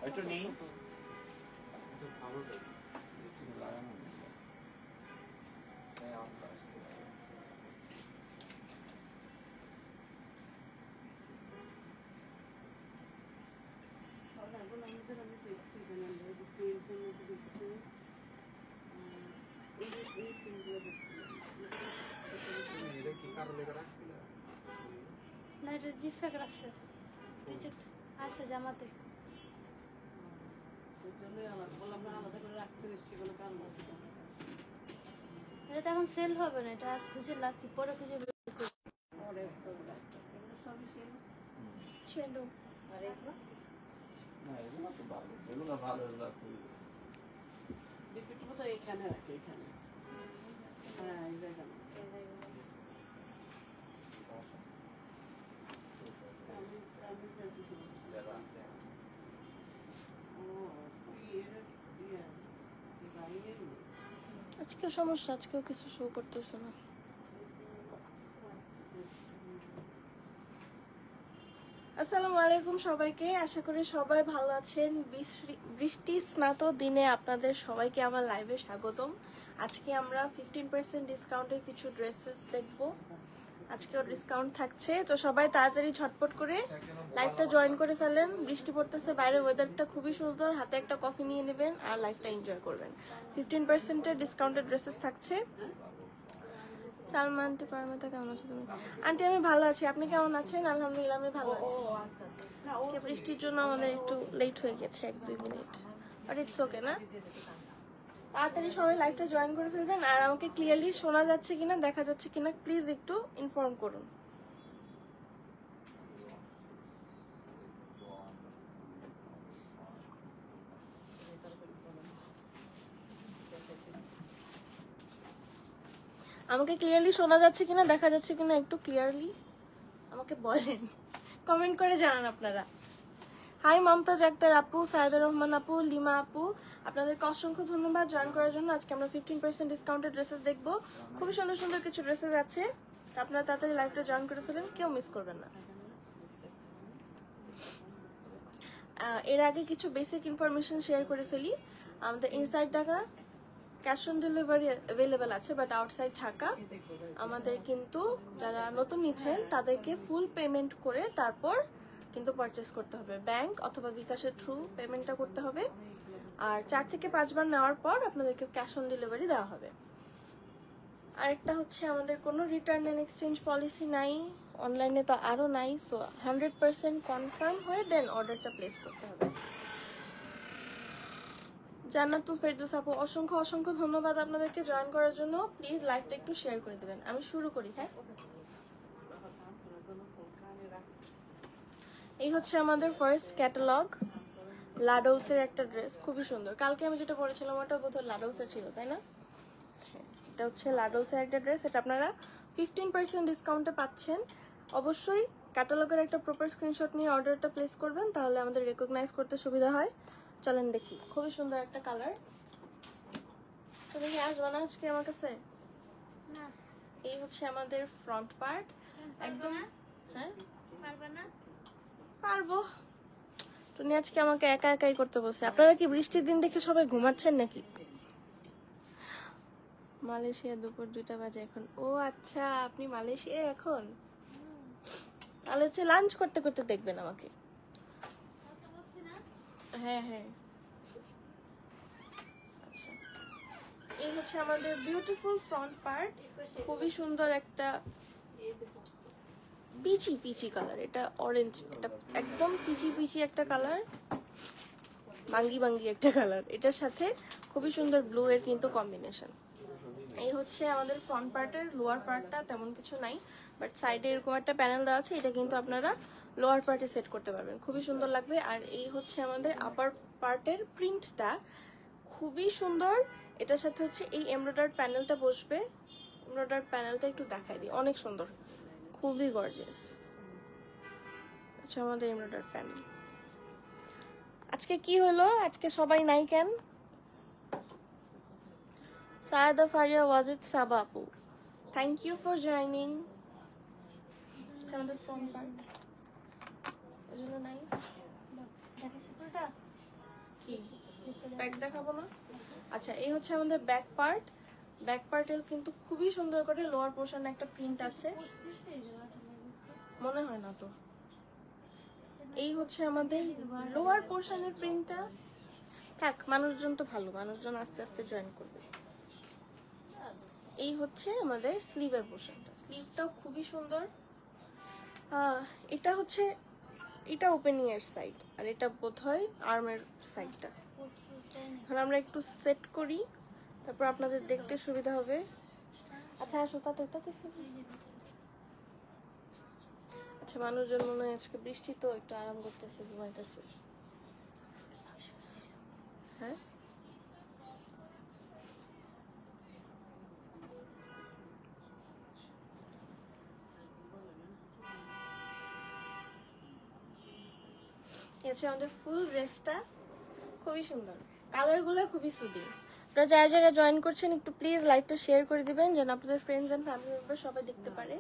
একটু নেই না এটা জিফে আছে আছে জামাতে এটা তো এখন সেল হবে না, এটা খুঁজে লাকি পরে খুঁজে বের করব। ছেদো আর এগুলো না এগুলো তো ভালো, যেগুলো ভালো লাগবে ডিপিটও তো এখানে রাখে এখানে। হ্যাঁ এই জায়গায় আজকে সমস্যা, আজকেও কিছু শো করতেছে না। আসসালামু আলাইকুম সবাইকে, আশা করি সবাই ভালো আছেন। বৃষ্টি স্নাত দিনে আপনাদের সবাইকে আমার লাইভে স্বাগতম। আজকে আমরা 15% ডিসকাউন্টের কিছু ড্রেসেস দেখবো, আজকেও ডিসকাউন্ট থাকছে, তো সবাই তাড়াতাড়ি ঝটপট করে লাইভটা জয়েন করে ফেলেন। বৃষ্টি পড়তেছে, বাইরের ওয়েদারটা খুবই সুন্দর, হাতে একটা কফি নিয়ে নেবেন আর লাইভটা এনজয় করবেন। 15% ডিসকাউন্টের ড্রেসেস থাকছে। সালমান আন্টি পারমিতা কেমন আছো তুমি? আন্টি আমি ভালো আছি, আপনি কেমন আছেন? আলহামদুলিল্লাহ আমি ভালো আছি। আজকে বৃষ্টির জন্য আমাদের একটু লেট হয়ে গেছে 1-2 মিনিট, বাট ইটস ওকে না। তাড়াতাড়ি সবাই লাইভটা জয়েন করে ফেলবেন, আর আমাকে ক্লিয়ারলি শোনা যাচ্ছে কিনা দেখা যাচ্ছে কিনা প্লিজ একটু ইনফর্ম করুন। আমাকে ক্লিয়ারলি শোনা যাচ্ছে কিনা দেখা যাচ্ছে কিনা একটু ক্লিয়ারলি আমাকে বলেন, কমেন্ট করে জানান আপনারা। হাই মমতাজ আক্তার আপু, সাইদুর রহমান আপু, লিমা আপু, আপনাদেরকে অসংখ্য ধন্যবাদ জয়েন করার জন্য। আজকে আমরা 15% ডিসকাউন্টেড ড্রেসেস দেখবো, খুবই সুন্দর সুন্দর কিছু ড্রেসেস আছে, আপনারা তাড়াতাড়ি লাইভটা জয়েন করে ফেলেন, কেউ মিস করবেন না। এর আগে কিছু বেসিক ইনফরমেশন শেয়ার করে ফেলি। আমাদের inside Dhaka cash on delivery available আছে, বাট আউটসাইড ঢাকা আমাদের কিন্তু যারা নতুন নিচ্ছেন তাদেরকে ফুল পেমেন্ট করে তারপর কিন্তু পারচেস করতে হবে, ব্যাংক অথবা বিকাশের থ্রু পেমেন্টটা করতে হবে। আর 4 থেকে 5 বার নেওয়ার পর আপনাদেরকে ক্যাশ অন ডেলিভারি দেওয়া হবে। আরেকটা হচ্ছে আমাদের কোনো রিটার্ন অ্যান্ড এক্সচেঞ্জ পলিসি নাই, অনলাইনে তো আরও নাই, সো 100% কনফার্ম হয়ে দেন অর্ডারটা প্লেস করতে হবে। জান্নাতুল ফেরদৌস আপু অসংখ্য অসংখ্য ধন্যবাদ আপনাদেরকে জয়েন করার জন্য। প্লিজ লাইভটা একটু শেয়ার করে দেবেন। আমি শুরু করি। হ্যাঁ, এই হচ্ছে আমাদের ফার্স্ট ক্যাটালগ, লাডোসের একটা ড্রেস, খুবই সুন্দর। কালকে আমি যেটা পরেছিলাম ওটা বোধহয় লাডোসের ছিল, তাই না? হ্যাঁ, এটা হচ্ছে লাডোসের একটা ড্রেস, এটা আপনারা 15% ডিসকাউন্টে পাচ্ছেন। অবশ্যই ক্যাটালগের একটা প্রপার স্ক্রিনশট নিয়ে অর্ডারটা প্লেস করবেন, তাহলে আমাদের রেকগনাইজ করতে সুবিধা হয়। চলেন দেখি, খুবই সুন্দর একটা কালার। তুমি কি আসবে না আজকে আমার কাছে? এই হচ্ছে আমাদের ফ্রন্ট পার্ট একদম। হ্যাঁ পারবো, তুমি আজকে আমাকে একা একাই করতে বসে। আপনারা কি বৃষ্টির দিন দেখে সবাই ঘুমাচ্ছেন নাকি? মালয়েশিয়া দুপুর 2টা বাজে এখন। ও আচ্ছা, আপনি মালয়েশিয়া এখন, তাহলে হচ্ছে লাঞ্চ করতে করতে দেখবেন আমাকে। হ্যাঁ হ্যাঁ, আচ্ছা। এই হচ্ছে আমাদের বিউটিফুল ফ্রন্ট পার্ট, খুবই সুন্দর একটা পিচি পিচি কালার, এটা অরেঞ্জ, এটা একদম পিচি পিচি একটা কালার, বাঙ্গি বাঙ্গি একটা কালার। এটার সাথে খুবই সুন্দর ব্লু এর কিন্তু কম্বিনেশন। এই হচ্ছে আমাদের ফ্রন্ট পার্টের। লোয়ার পার্টটা তেমন কিছু নাই, বাট সাইডে এরকম একটা প্যানেল দেওয়া আছে, এটা কিন্তু আপনারা লোয়ার পার্টে সেট করতে পারবেন, খুবই সুন্দর লাগবে। আর এই হচ্ছে আমাদের আপার পার্টের প্রিন্টটা, খুবই সুন্দর। এটার সাথে হচ্ছে এই এমব্রয়ডারি প্যানেলটা বসবে, এমব্রয়ডারি প্যানেলটা একটু দেখাই দিই, অনেক সুন্দর, খুবই গর্জিয়াস। আচ্ছা, আমাদের এমব্রয়ডারি প্যানেল। আজকে কি হলো, আজকে সবাই নাই কেন? সায়দা ফারিয়া ওয়াজিদ সাবা আপু, থ্যাংক ইউ ফর জয়নিং। আমাদের ফোন পার্ট এজন্য নাই, দেখাচ্ছি পুরোটা। কি ব্যাক দেখাবো না? আচ্ছা, এই হচ্ছে আমাদের ব্যাক পার্ট। ব্যাক পার্টে কিন্তু খুবই সুন্দর করে লোয়ার পোর্শনে একটা প্রিন্ট আছে, মনে হয় না তো। এই হচ্ছে আমাদের লোয়ার পোর্শনের প্রিন্টটা। থাক, মানুষজন তো ভালো, মানুষজন আস্তে আস্তে জয়েন করবে। এই হচ্ছে আমাদের স্লিভের পোর্শনটা। স্লিভটাও খুবই সুন্দর। এটা হচ্ছে, এটা ওপেনিং এর সাইড, আর এটা বোধহয় আর্মের সাইডটা। এখন আমরা একটু সেট করি, তারপর আপনাদের দেখতে সুবিধা হবে। আচ্ছা আসো, তাতে আচ্ছা, মানুষজন মনে হয় আজকে বৃষ্টি তো একটু আরাম করতেছে, ঘুমাইতেছে। হ্যাঁ, হচ্ছে আমাদের ফুল ড্রেসটা, খুবই সুন্দর। কালারগুলো খুবই সুদিং। আপনারা যারা যারা জয়েন করছেন একটু প্লিজ লাইভটা শেয়ার করে দিবেন, যেন আপনাদের ফ্রেন্ডস এন্ড ফ্যামিলি মেম্বার সবাই দেখতে পারে।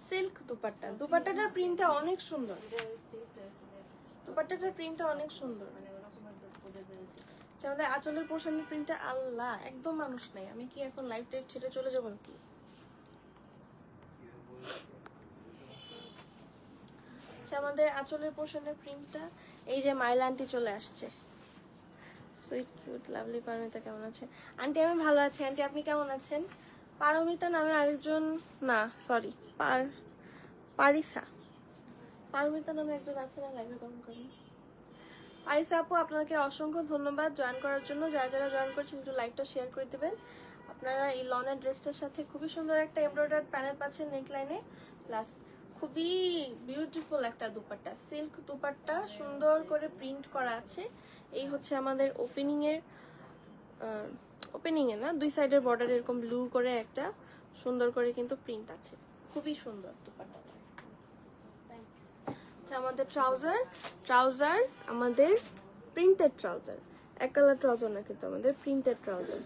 সিল্ক দুপাট্টা, দুপাট্টাটার প্রিন্টটা অনেক সুন্দর। দুপাট্টাটার প্রিন্টটা অনেক সুন্দর। আমাদের আঁচলের পোর্শনের প্রিন্টটা, আল্লাহ একদম মানুষ নাই। আমি কি এখন লাইভ টাইভ ছেড়ে চলে যাবো নাকি? আমাদের আঁচলের পোর্শনের প্রিন্টটা, এই যে মাইলা আন্টি চলে আসছে। সুইট কিউট লাভলি পারমিতা কেমন আছেন? আন্টি আমি ভালো আছি। আন্টি আপনি কেমন আছেন? পারমিতা নামে আরেকজন, না সরি, পারিসা, পারমিতা নামে একজন আছে না লাইভে কমেন্ট করেন। পারিসা আপু, আপনাকে অসংখ্য ধন্যবাদ জয়েন করার জন্য। যারা যারা জয়েন করছেন একটু লাইভটা শেয়ার করে দিবেন। আপনারা এই লনের ড্রেসটার সাথে খুবই সুন্দর একটা এমব্রয়ডারি প্যানেল পাচ্ছেন নেক লাইনে, প্লাস খুবই বিউটিফুল একটা দুপাট্টা, সিল্ক দুপাট্টা, সুন্দর করে প্রিন্ট করা আছে। এই হচ্ছে আমাদের ওপেনিং এর না, দুই সাইডের বর্ডার এরকম ব্লু করে একটা সুন্দর করে কিন্তু প্রিন্ট আছে, খুবই সুন্দর দুপাট্টাটা। আমাদের ট্রাউজার আমাদের প্রিন্টেড ট্রাউজার, এক কালার ট্রাউজার না কিন্তু আমাদের প্রিন্টেড ট্রাউজার,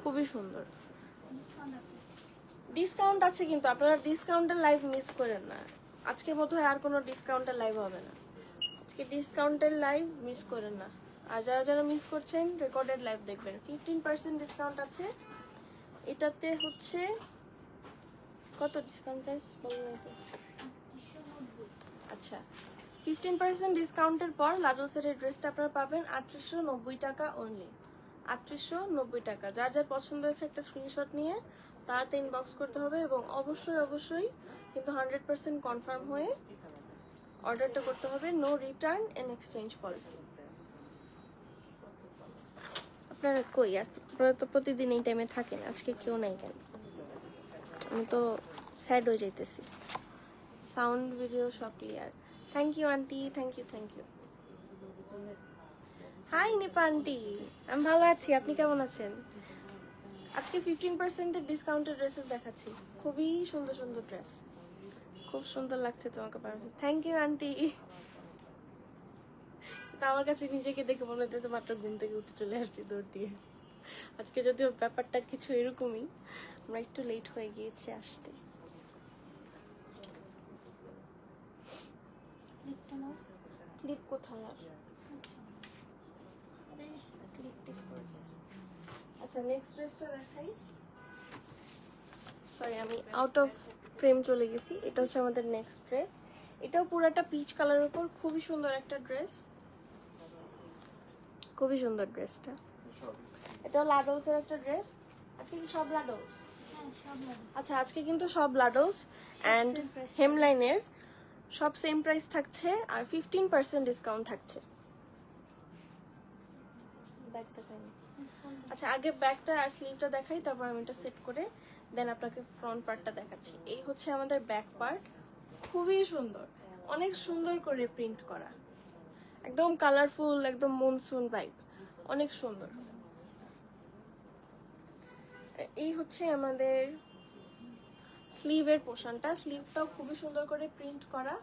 খুবই সুন্দর। ডিসকাউন্ট আছে কিন্তু আপনারা ডিসকাউন্টের লাইভ মিস করেন না। আজকে বোধহয় আর কোনো ডিসকাউন্টের লাইভ হবে না। আজকে ডিসকাউন্টের লাইভ মিস করেন না। আর যারা যারা মিস করছেন রেকর্ডেড লাইভ দেখবেন। 15% ডিসকাউন্ট আছে এটাতে। হচ্ছে কত ডিসকাউন্ট প্রাইস বলুন তো? আচ্ছা, 15% ডিসকাউন্টের পর লাডোসের এই ড্রেসটা আপনারা পাবেন 3890 টাকা অনলি, 3890 টাকা। যার যার পছন্দ হয়েছে একটা স্ক্রিনশট নিয়ে তাড়াতাড়ি ইনবক্স করতে হবে, এবং অবশ্যই কিন্তু 100% কনফার্ম হয়ে অর্ডারটা করতে হবে। No return and exchange policy. আপনারা কই? আপনারা তো প্রতিদিন এই টাইমে থাকেন, আজকে কেউ নাই কেন? আমি তো স্যাড হয়ে যাইতেছি। সাউন্ড ভিডিও সব clear. Thank you aunty, thank you. Hi Nipa aunty, আমি ভালো আছি, আপনি কেমন আছেন? আজকে 15% ডিসকাউন্টেড ড্রেসেস দেখাচ্ছি, খুবই সুন্দর সুন্দর ড্রেস, খুব সুন্দর লাগছে তোমাকে। Thank you aunty. আমার কাছে নিজেকে দেখে মনে হতেছে মাত্র ঘুম থেকে উঠে চলে আসছি দৌড় দিয়ে। আজকে যদিও ব্যাপারটা কিছু এরকমই, আমরা একটু লেট হয়ে গিয়েছি আসতে। ক্লিপ কোথায়? আচ্ছা, নেক্সট ড্রেসটা দেখাই। সরি, আমি আউট অফ ফ্রেম চলে গেছি। এটা হচ্ছে আমাদের নেক্সট ড্রেস। এটাও পুরাটা পিচ কালারের উপর, খুবই সুন্দর একটা ড্রেস, খুবই সুন্দর ড্রেসটা। এটাও লাডোলস এর একটা ড্রেস। আজকে কি সব লাডোলস? আচ্ছা, আজকে কিন্তু সব লাডোলস এন্ড হেমলাইনের সব সেম প্রাইস থাকছে, আর 15% ডিসকাউন্ট থাকছে। আচ্ছা, আগে ব্যাকটা আর স্লিভটা দেখাই, তারপর আমি এটা সেট করে দেন আপনাকে ফ্রন্ট পার্টটা দেখাচ্ছি। এই হচ্ছে আমাদের ব্যাক পার্ট, খুবই সুন্দর, অনেক সুন্দর করে প্রিন্ট করা, একদম কালারফুল, একদম মনসুন ভাইব, অনেক সুন্দর। এই হচ্ছে আমাদের স্লিভের পোর্শনটা, স্লিভটাও খুবই সুন্দর করে প্রিন্ট করা,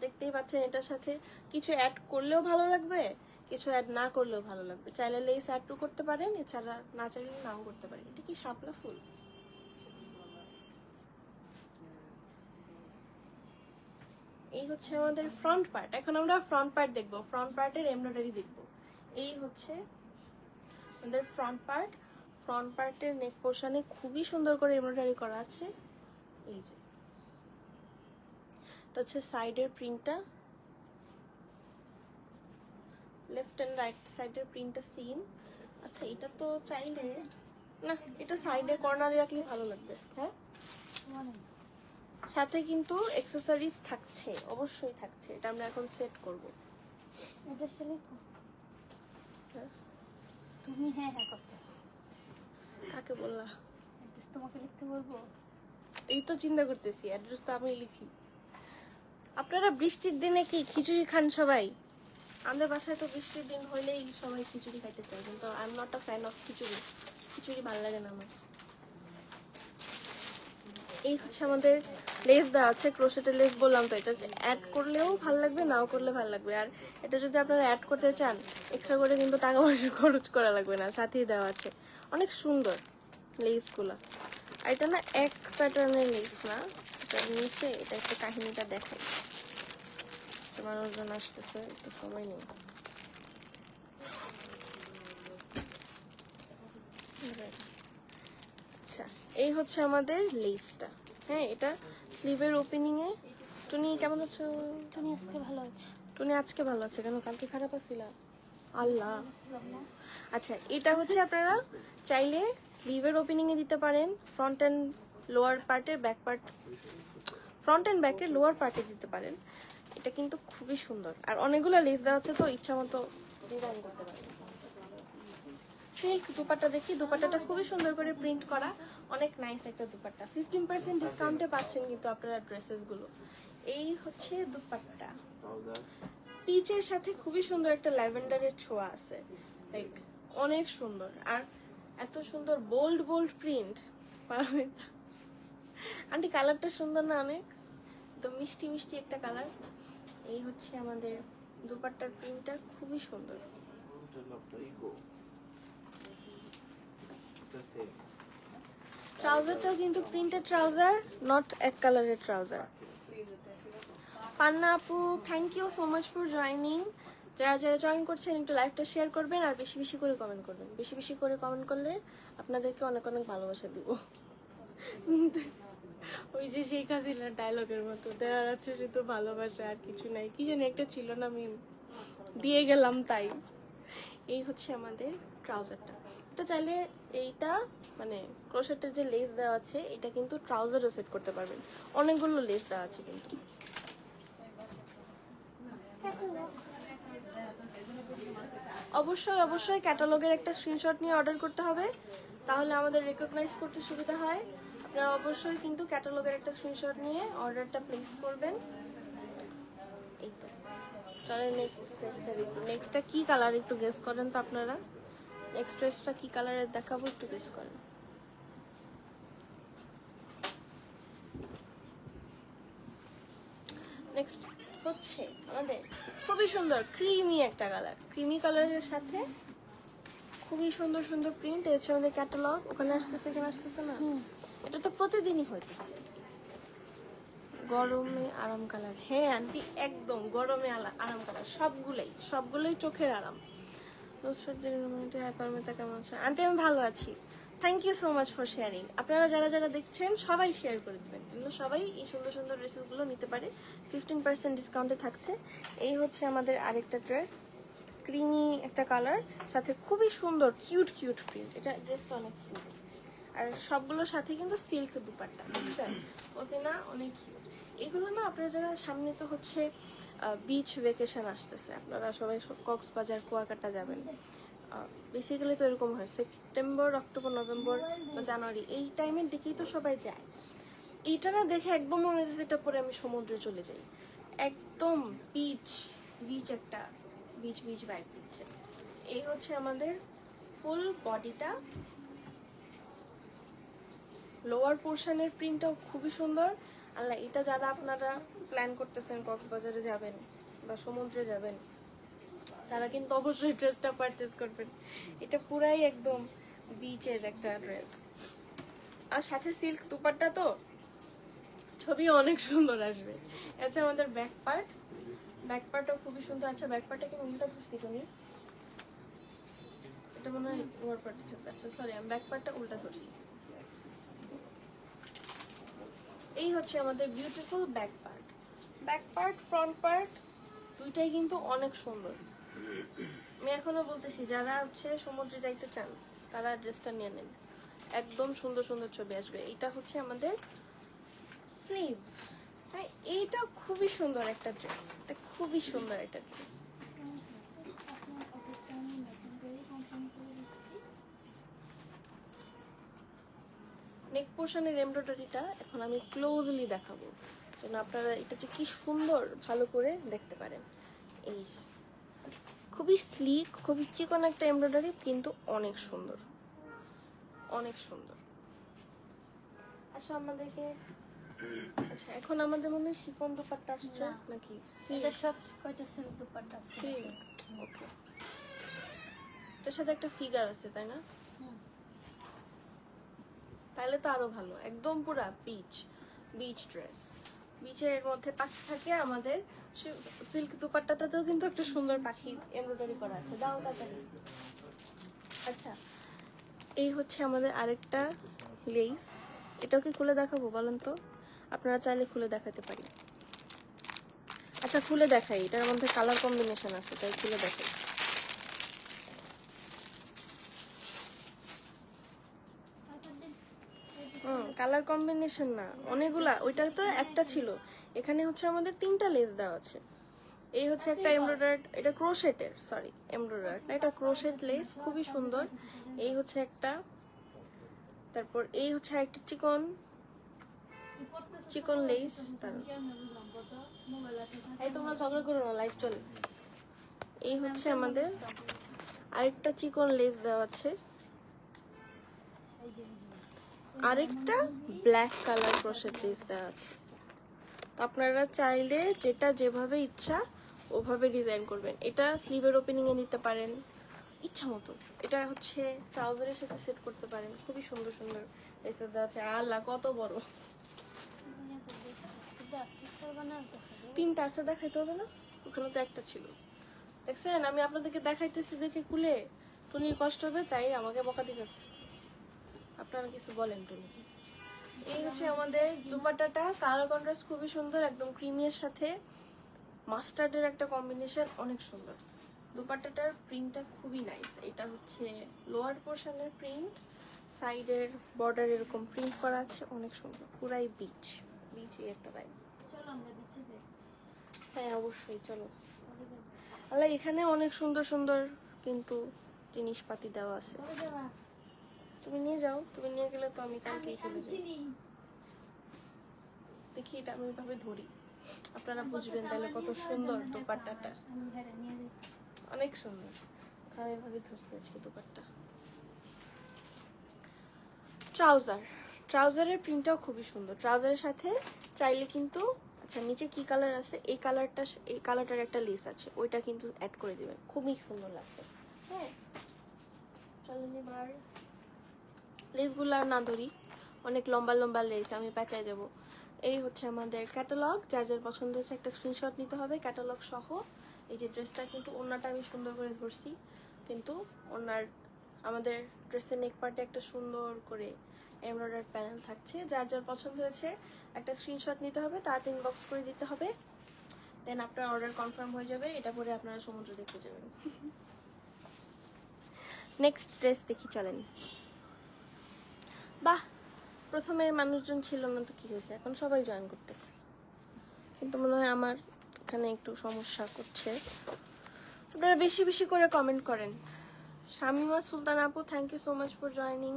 দেখতেই পাচ্ছেন। এটার সাথে কিছু অ্যাড করলেও ভালো লাগবে, কিছু অ্যাড না করলেও ভালো লাগবে। চাইলে লেস অ্যাড করতে পারেন, এছাড়া না চাইলে নাও করতে পারেন। এটা কি শাপলা ফুল? এই হচ্ছে আমাদের ফ্রন্ট পার্ট। এখন আমরা ফ্রন্ট পার্ট দেখবো, ফ্রন্ট পার্টের এমব্রয়ডারি দেখবো। এই হচ্ছে আমাদের ফ্রন্ট পার্ট। ফ্রন্ট পার্টের নেক পোর্শনে খুবই সুন্দর করে এমব্রয়ডারি করা আছে। এই যে এটা হচ্ছে সাইডের প্রিন্টটা, লেফট এন্ড রাইট সাইডের প্রিন্টটা সেম। আচ্ছা এটা তো চাইলে না, এটা সাইডে কর্নারে রাখলে ভালো লাগবে। হ্যাঁ, সাথে কিন্তু অ্যাকসেসরিজ থাকছে, অবশ্যই থাকছে। এটা আমরা এখন সেট করব। অ্যাড্রেসটা লিখো তুমি। হ্যাঁ হ্যাঁ করতেছো। কাকে বললা? অ্যাড্রেস তোমাকে লিখতে বলবো? এই তো চিন্তা করতেছি, অ্যাড্রেস তো আমি লিখি। আপনারা বৃষ্টির দিনে কি খিচুড়ি খান সবাই? আমাদের বাসায় তো বৃষ্টির দিন হইলেই সবাই খিচুড়ি খাইতে চায়, কিন্তু I am not a fan of khichdi. খিচুড়ি ভালো লাগে না আমার। এই হচ্ছে আমাদের লেস দেওয়া আছে, ক্রোশেটের লেস বললাম তো। এটা অ্যাড করলেও ভালো লাগবে, নাও করলে ভালো লাগবে। আর এটা যদি আপনারা অ্যাড করতে চান এক্সট্রা করে কিন্তু টাকা পয়সা খরচ করা লাগবে না, সাথেই দেওয়া আছে। অনেক সুন্দর লেসগুলো। আর এটা না এক প্যাটার্নের লেস না, এটা নিচে এটা একটা কাহিনীটা দেখাই। মানুষজন আসতেছে, একটু সময় নেই। আচ্ছা এই হচ্ছে আমাদের লেসটা। হ্যাঁ, এটা স্লিভের ওপেনিং এ। টুনি কেমন আছো? টুনি আজকে ভালো আছে। টুনি আজকে ভালো আছে কেন? কালকে খারাপ আছিল? আল্লাহ। আচ্ছা এটা হচ্ছে আপনারা চাইলে স্লিভের ওপেনিং এ দিতে পারেন, ফ্রন্ট এন্ড লোয়ার পার্টের ব্যাক পার্ট, ফ্রন্ট এন্ড ব্যাকের লোয়ার পার্টে দিতে পারেন। এটা কিন্তু খুবই সুন্দর। আর অনেকগুলো লেস দেওয়া আছে, তো ইচ্ছা মতো ডিজাইন করতে পারেন। সিল্ক দুপাট্টা দেখি। দুপাট্টাটা খুবই সুন্দর করে প্রিন্ট করা, অনেক নাইস একটা দুপাট্টা। 15% ডিসকাউন্টে পাচ্ছেন কিন্তু আপনারা ড্রেসেস গুলো। এই হচ্ছে দুপাট্টা, পিচের সাথে খুবই সুন্দর একটা ল্যাভেন্ডারের ছোঁয়া আছে, লাইক অনেক সুন্দর। আর এত সুন্দর বোল্ড বোল্ড প্রিন্ট। আন্টি কালারটা সুন্দর না? অনেক তো মিষ্টি মিষ্টি একটা কালার। এই হচ্ছে আমাদের দুপাট্টার প্রিন্টটা, খুবই সুন্দর। ট্রাউজারটাও কিন্তু প্রিন্টেড ট্রাউজার, নট এক কালারের ট্রাউজার। পান্না আপু thank you so much for joining. যারা যারা জয়েন করছেন একটু লাইভটা শেয়ার করবেন আর বেশি বেশি করে কমেন্ট করবেন। বেশি বেশি করে কমেন্ট করলে আপনাদেরকে অনেক অনেক ভালোবাসা দিব। ওই যে শেখ হাসিনার ডায়লগের মতো, দেওয়ার আছে শুধু ভালোবাসা আর কিছু নাই, কি জানি একটা ছিল না, আমি দিয়ে গেলাম তাই। এই হচ্ছে আমাদের ট্রাউজারটা। এটা চাইলে এইটা মানে ক্রোশেটের যে লেস দেওয়া আছে এটা কিন্তু ট্রাউজারও সেট করতে পারবেন। অনেকগুলো লেস দেওয়া আছে কিন্তু। অবশ্যই অবশ্যই ক্যাটালগের একটা স্ক্রিনশট নিয়ে অর্ডার করতে হবে, তাহলে আমাদের রেকগনাইজ করতে সুবিধা হয়। আপনারা অবশ্যই কিন্তু ক্যাটালগের একটা স্ক্রিনশট নিয়ে অর্ডারটা প্লেস করবেন। এই তো চলেন নেক্সট ড্রেসটা দেখি। নেক্সটটা কি কালার একটু গেস করেন তো আপনারা। নেক্সট ড্রেসটা কি কালারের দেখাবো একটু গেস করেন। নেক্সট হচ্ছে আমাদের খুবই সুন্দর ক্রিমি একটা কালার, ক্রিমি কালারের সাথে খুবই সুন্দর সুন্দর প্রিন্ট। এর হচ্ছে আমাদের ক্যাটালগ। ওখানে আসতেছে, এখানে আসতেছে না, এটা তো প্রতিদিনই হইতেছে। গরমে আরাম কালার। হ্যাঁ আন্টি একদম গরমে আরাম কালার, সবগুলোই চোখের আরাম। কেমন আছে আন্টি? আমি ভালো আছি, thank you so much for sharing. আপনারা যারা যারা দেখছেন সবাই শেয়ার করে দেবেন, কিন্তু সবাই এই সুন্দর সুন্দর ড্রেসেসগুলো নিতে পারে। 15% ডিসকাউন্টে থাকছে। এই হচ্ছে আমাদের আরেকটা ড্রেস, ক্রিমি একটা কালার, সাথে খুবই সুন্দর কিউট কিউট প্রিন্ট। এটা ড্রেসটা অনেক কিউট। আর সবগুলোর সাথে কিন্তু সিল্ক দুপাট্টা, বুঝছেন? ওসিনা অনেক কিউট। এগুলো না আপনারা যারা সামনে তো হচ্ছে বিচ ভেকেশন আসতেছে, আপনারা সবাই কক্সবাজার কুয়াকাটা যাবেন। বেসিক্যালি তো এরকম হয় সেপ্টেম্বর অক্টোবর নভেম্বর বা জানুয়ারি, এই টাইমের দিকেই তো সবাই যায়। এইটা না দেখে একদম মনে হচ্ছে এটা পরে আমি সমুদ্রে চলে যাই, একদম বিচ একটা বিচ ভাইব দিচ্ছে। এই হচ্ছে আমাদের ফুল বডিটা। লোয়ার পোর্শনের প্রিন্টটাও খুবই সুন্দর। আল্লাহ, এটা যারা আপনারা প্ল্যান করতেছেন কক্সবাজারে যাবেন বা সমুদ্রে যাবেন, তারা কিন্তু অবশ্যই ড্রেসটা পারচেজ করবেন। এটা পুরাই একদম বিচের একটা ড্রেস, আর সাথে সিল্ক দুপাট্টা তো ছবি অনেক সুন্দর আসবে। আচ্ছা আমাদের ব্যাক পার্টও খুবই সুন্দর। আচ্ছা ব্যাক পার্টটা কি উল্টা ধরছি তুমি? এটা মনে হয় ওভার পার্ট থাকবে। আচ্ছা সরি, আমি ব্যাক পার্টটা উল্টা ধরছি। এই হচ্ছে আমাদের beautiful back part front part দুইটাই কিন্তু অনেক সুন্দর। আমি এখনো বলতেছি যারা হচ্ছে সমুদ্রে যাইতে চান তারা ড্রেসটা নিয়ে নেন, একদম সুন্দর সুন্দর ছবি আসবে। এটা হচ্ছে আমাদের স্লিভ। হ্যাঁ এইটা খুবই সুন্দর একটা ড্রেস, এটা খুবই সুন্দর একটা ড্রেস। নেক পোর্শনের এমব্রয়ডারিটা এখন আমি ক্লোজলি দেখাবো যেন আপনারা এটা যে কি সুন্দর ভালো করে দেখতে পারেন। এই যে খুবই স্লিক, খুবই চিকন একটা এমব্রয়ডারি, কিন্তু অনেক সুন্দর, অনেক সুন্দর। আচ্ছা আমাদেরকে আচ্ছা এখন আমাদের মনে হয় শিফন দুপাট্টা আসছে নাকি? এটা সব কয়টা সিল্ক দুপাট্টা আছে। সিল্ক, ওকে। এটার সাথে একটা ফিগার আছে তাই না? তাহলে তো আরো ভালো, একদম পুরা বিচ ড্রেস। বিচের মধ্যে পাখি থাকে, আমাদের সিল্ক দুপাট্টাটাতেও কিন্তু একটা সুন্দর পাখি এমব্রয়ডারি করা আছে। দাও তাড়াতাড়ি। আচ্ছা এই হচ্ছে আমাদের আরেকটা লেস, এটাও কি খুলে দেখাবো বলেন তো? আপনারা চাইলে খুলে দেখাতে পারি। আচ্ছা খুলে দেখাই, এটার মধ্যে কালার কম্বিনেশন আছে তাই খুলে দেখাই। কালার কম্বিনেশন না অনেকগুলা, ওইটা তো একটা ছিল, এখানে হচ্ছে আমাদের 3টা লেস দেওয়া আছে। এই হচ্ছে একটা এমব্রয়ডারি, এটা ক্রোশেটের, সরি এমব্রয়ডারি না, এটা ক্রোশেট লেস, খুবই সুন্দর। এই হচ্ছে একটা, তারপর এই হচ্ছে একটা চিকন লেস। এই তোমরা ঝগড়া করো না, লাইভ চলে। এই হচ্ছে আমাদের আরেকটা চিকন লেস দেওয়া আছে, আরেকটা ব্ল্যাক কালার ক্রোশেট লেস দেওয়া আছে। আপনারা চাইলে যেটা যেভাবে ইচ্ছা ওভাবে ডিজাইন করবেন। এটা স্লিভের ওপেনিং এ নিতে পারেন ইচ্ছা মতো। এটা হচ্ছে ট্রাউজারের সাথে সেট করতে পারেন, খুবই সুন্দর সুন্দর লেসেস দেওয়া আছে। আল্লাহ কত বড়, 3টা আছে, দেখাইতে হবে না? ওখানে তো একটা ছিল, দেখছেন? আমি আপনাদেরকে দেখাইতেছি দেখে খুলে টুনির কষ্ট হবে তাই আমাকে বকা দিতেছে। আপনারা কিছু বলেন টুনি। এই হচ্ছে আমাদের দুপাট্টাটা, কালার কন্ট্রাস্ট খুবই সুন্দর, একদম ক্রিমের সাথে মাস্টার্ডের একটা কম্বিনেশন, অনেক সুন্দর। দুপাট্টাটার প্রিন্টটা খুবই নাইস। এটা হচ্ছে লোয়ার পোর্শনের প্রিন্ট, সাইডের বর্ডার এরকম প্রিন্ট করা আছে, অনেক সুন্দর, পুরাই বিচই একটা ভাই। হ্যাঁ অবশ্যই চলো। আল্লাহ এখানে অনেক সুন্দর সুন্দর কিন্তু জিনিসপাতি দেওয়া আছে, তুমি নিয়ে যাও। তুমি নিয়ে গেলে তো আমি কালকেই চলে যাই। দেখি এটা আমি এইভাবে ধরি, আপনারা বুঝবেন তাহলে কত সুন্দর দোপাট্টাটা, অনেক সুন্দর। আমি এভাবে ধরছি আজকে দোপাট্টা। ট্রাউজারের প্রিন্টটাও খুবই সুন্দর। ট্রাউজারের সাথে চাইলে কিন্তু, আচ্ছা নিচে কি কালার আছে, এই কালারটার একটা লেস আছে, ওইটা কিন্তু অ্যাড করে দিবেন, খুবই সুন্দর লাগবে। হ্যাঁ চলেন এবার লেসগুলো আর না ধরি, অনেক লম্বা লম্বা লেস, আমি পেঁচায় যাব। এই হচ্ছে আমাদের ক্যাটালগ, যার যার পছন্দ হচ্ছে একটা স্ক্রিনশট নিতে হবে ক্যাটালগ সহ। এই যে ড্রেসটা কিন্তু ওড়নাটা আমি সুন্দর করে ধরছি, কিন্তু ওড়নার আমাদের ড্রেসের নেক পার্টে একটা সুন্দর করে এমব্রয়ডারি প্যানেল থাকছে। যার যার পছন্দ হয়েছে একটা স্ক্রিনশট নিতে হবে, তার ইনবক্স করে দিতে হবে, দেন আপনার অর্ডার কনফার্ম হয়ে যাবে। এটা পরে আপনারা সমুদ্র দেখতে যাবেন। নেক্সট ড্রেস দেখি চলেন। বাহ, প্রথমে মানুষজন ছিল না তো কি হয়েছে, এখন সবাই জয়েন করতেছে, কিন্তু মনে হয় আমার এখানে একটু সমস্যা করছে। আপনারা বেশি বেশি করে কমেন্ট করেন। শামিমা সুলতান আপু, thank you so much for joining.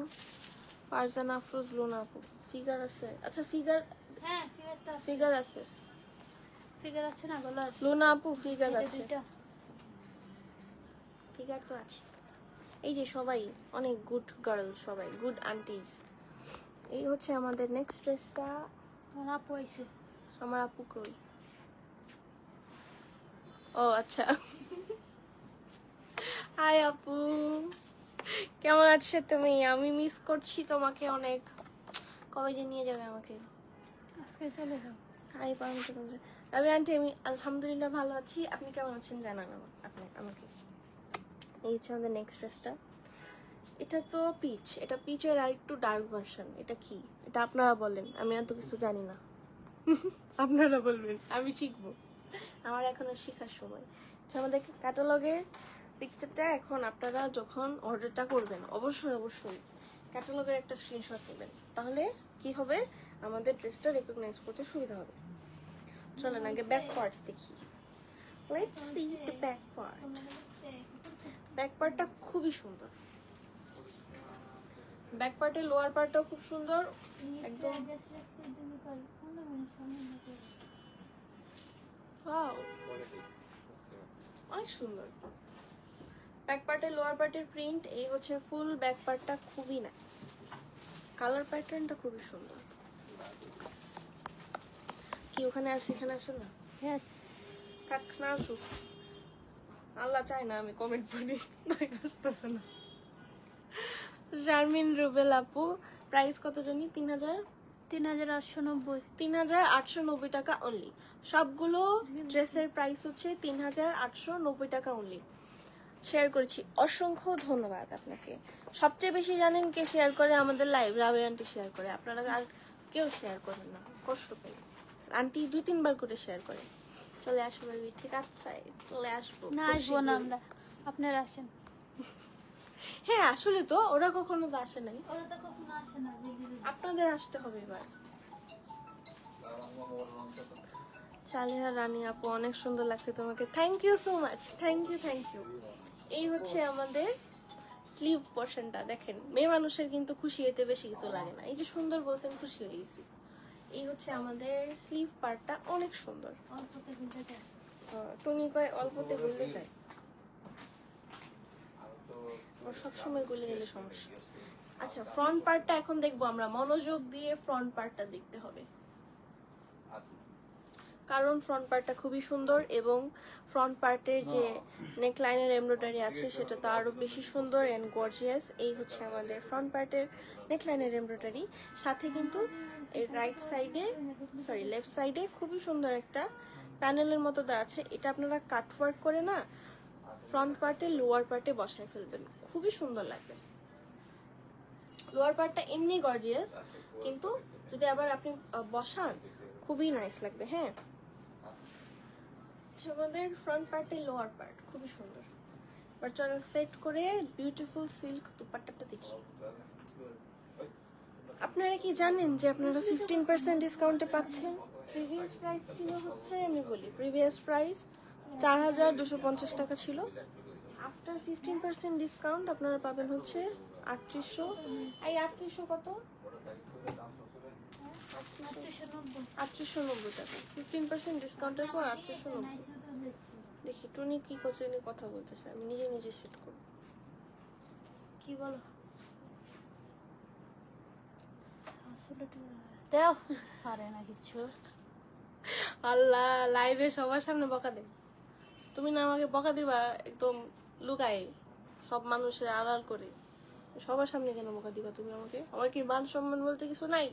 Farzana Afroz Lona আপু, ফিগার আছে? আচ্ছা ফিগার, হ্যাঁ ফিগারটা আছে, ফিগার আছে, ফিগার আছে না গলার? লোনা আপু ফিগার আছে, দুইটা ফিগার তো আছে। এই যে সবাই অনেক গুড গার্ল, সবাই গুড আন্টিজ। এই হচ্ছে আমাদের নেক্সট ড্রেসটা। আমার আপু আইছে। আমার আপু কই? ও আচ্ছা, হাই আপু, কেমন আছো তুমি? আমি মিস করছি তোমাকে অনেক। কবে যে নিয়ে যাবে আমাকে? আজকে চলে যাও। হাই পারমিতা কমছে। রাবি আন্টি আমি আলহামদুলিল্লাহ ভালো আছি, আপনি কেমন আছেন জানান আপনি আমাকে। এই হচ্ছে আমাদের নেক্সট ড্রেসটা। এটা তো পিচ, এটা পিচের আর একটু ডার্ক ভার্সন। এটা কি, এটা আপনারা বলেন, আমি এত কিছু জানি না। আপনারা বলবেন, আমি শিখবো, আমার এখনো শেখার সময়। আমাদের ক্যাটালগের পিকচারটা এখন আপনারা যখন অর্ডারটা করবেন অবশ্যই অবশ্যই ক্যাটালগের একটা স্ক্রিনশট নেবেন, তাহলে কি হবে আমাদের ড্রেসটা রেকগনাইজ করতে সুবিধা হবে। চলেন আগে ব্যাক পার্টস দেখি। Let's see the back part. Back পার্টটা খুবই সুন্দর, ব্যাক পার্টের লোয়ার পার্টটাও খুব সুন্দর, একদম ওয়াও অনেক সুন্দর। ব্যাক পার্টের লোয়ার পার্টের প্রিন্ট, এই হচ্ছে ফুল ব্যাক পার্টটা খুবই নাইস, কালার প্যাটার্নটা খুবই সুন্দর। কি ওখানে আসে, এখানে আসে না? ইয়েস, থাক না আসুক, আল্লাহ চায় না আমি কমেন্ট পড়ি, আসতেছে না। শারমিন রুবেল আপু, প্রাইস কত জানি? 3890। 3890 টাকা অনলি। সবগুলো ড্রেসের প্রাইস হচ্ছে 3890 টাকা অনলি। শেয়ার করেছি, অসংখ্য ধন্যবাদ আপনাকে। সবচেয়ে বেশি জানেন কে শেয়ার করে? আমাদের লাইভ রাবে আন্টি শেয়ার করে, আপনারা আর কেউ শেয়ার করেন না, কষ্ট পাই। আন্টি 2-3 বার করে শেয়ার করে। চলে আসবো বেবি, ঠিক আছে চলে আসবো। না আসবো না আমরা, আপনারা আসেন। হ্যাঁ আসলে তো ওরা কখনো তো আসে নাই, ওরা তো কখনো আসে না। আপনাদের আসতে হবে এবার। সালেহা রানী আপু, অনেক সুন্দর লাগছে তোমাকে, thank you so much, thank you thank you. এই হচ্ছে আমাদের স্লিভ পোর্শনটা, দেখেন মেয়ে মানুষের কিন্তু খুশি হতে বেশি কিছু লাগে না, এই যে সুন্দর বলছেন খুশি হয়ে গেছি। এই হচ্ছে আমাদের স্লিভ পার্টটা, অনেক সুন্দর। অল্পতে বুঝে যায়। টুনি কয় অল্পতে গলে যায়, ওর সবসময় গলে গেলে সমস্যা। আচ্ছা ফ্রন্ট পার্টটা এখন দেখবো আমরা, মনোযোগ দিয়ে ফ্রন্ট পার্টটা দেখতে হবে, কারণ ফ্রন্ট পার্টটা খুবই সুন্দর এবং ফ্রন্ট পার্টের যে নেকলাইনের এমব্রয়ডারি আছে সেটা তো আরো বেশি সুন্দর এন্ড গর্জিয়াস। এই হচ্ছে আমাদের ফ্রন্ট পার্টের নেকলাইনের এমব্রয়ডারি, সাথে কিন্তু এর রাইট সাইডে সরি লেফট সাইডে খুবই সুন্দর একটা প্যানেলের মতো দেওয়া আছে। এটা আপনারা কাটওয়ার্ক করে না ফ্রন্ট পার্টে লোয়ার পার্টে বসায় ফেলবেন, খুবই সুন্দর লাগবে। লোয়ার পার্টটা এমনি গর্জিয়াস, কিন্তু যদি আবার আপনি বসান খুবই নাইস লাগবে। হ্যাঁ আমাদের ফ্রন্ট পার্টে লোয়ার পার্ট খুবই সুন্দর। এবার চলো সেট করে বিউটিফুল সিল্ক দুপাট্টাটা দেখি। আপনারা কি জানেন যে আপনারা 15% ডিসকাউন্টে পাচ্ছেন? প্রিভিয়াস প্রাইস ছিল হচ্ছে, আমি বলি প্রিভিয়াস প্রাইস 4250 টাকা ছিল। আফটার 15% ডিসকাউন্ট আপনারা পাবেন হচ্ছে 3800। এই 3800 কত? 3890 টাকা। 15% ডিসকাউন্টের পর 3890। দেখি টুনি কি করছে, কথা বলতেছে, আমি নিজে নিজে সেট করব। কি বলো? দেও পারে না কিছু। আল্লাহ লাইভে সবার সামনে বকা দে, তুমি না আমাকে বকা দিবা একদম লুকায় সব মানুষের আড়াল করে, সবার সামনে কেন বকা দিবা তুমি আমাকে? আমার কি মান সম্মান বলতে কিছু নাই?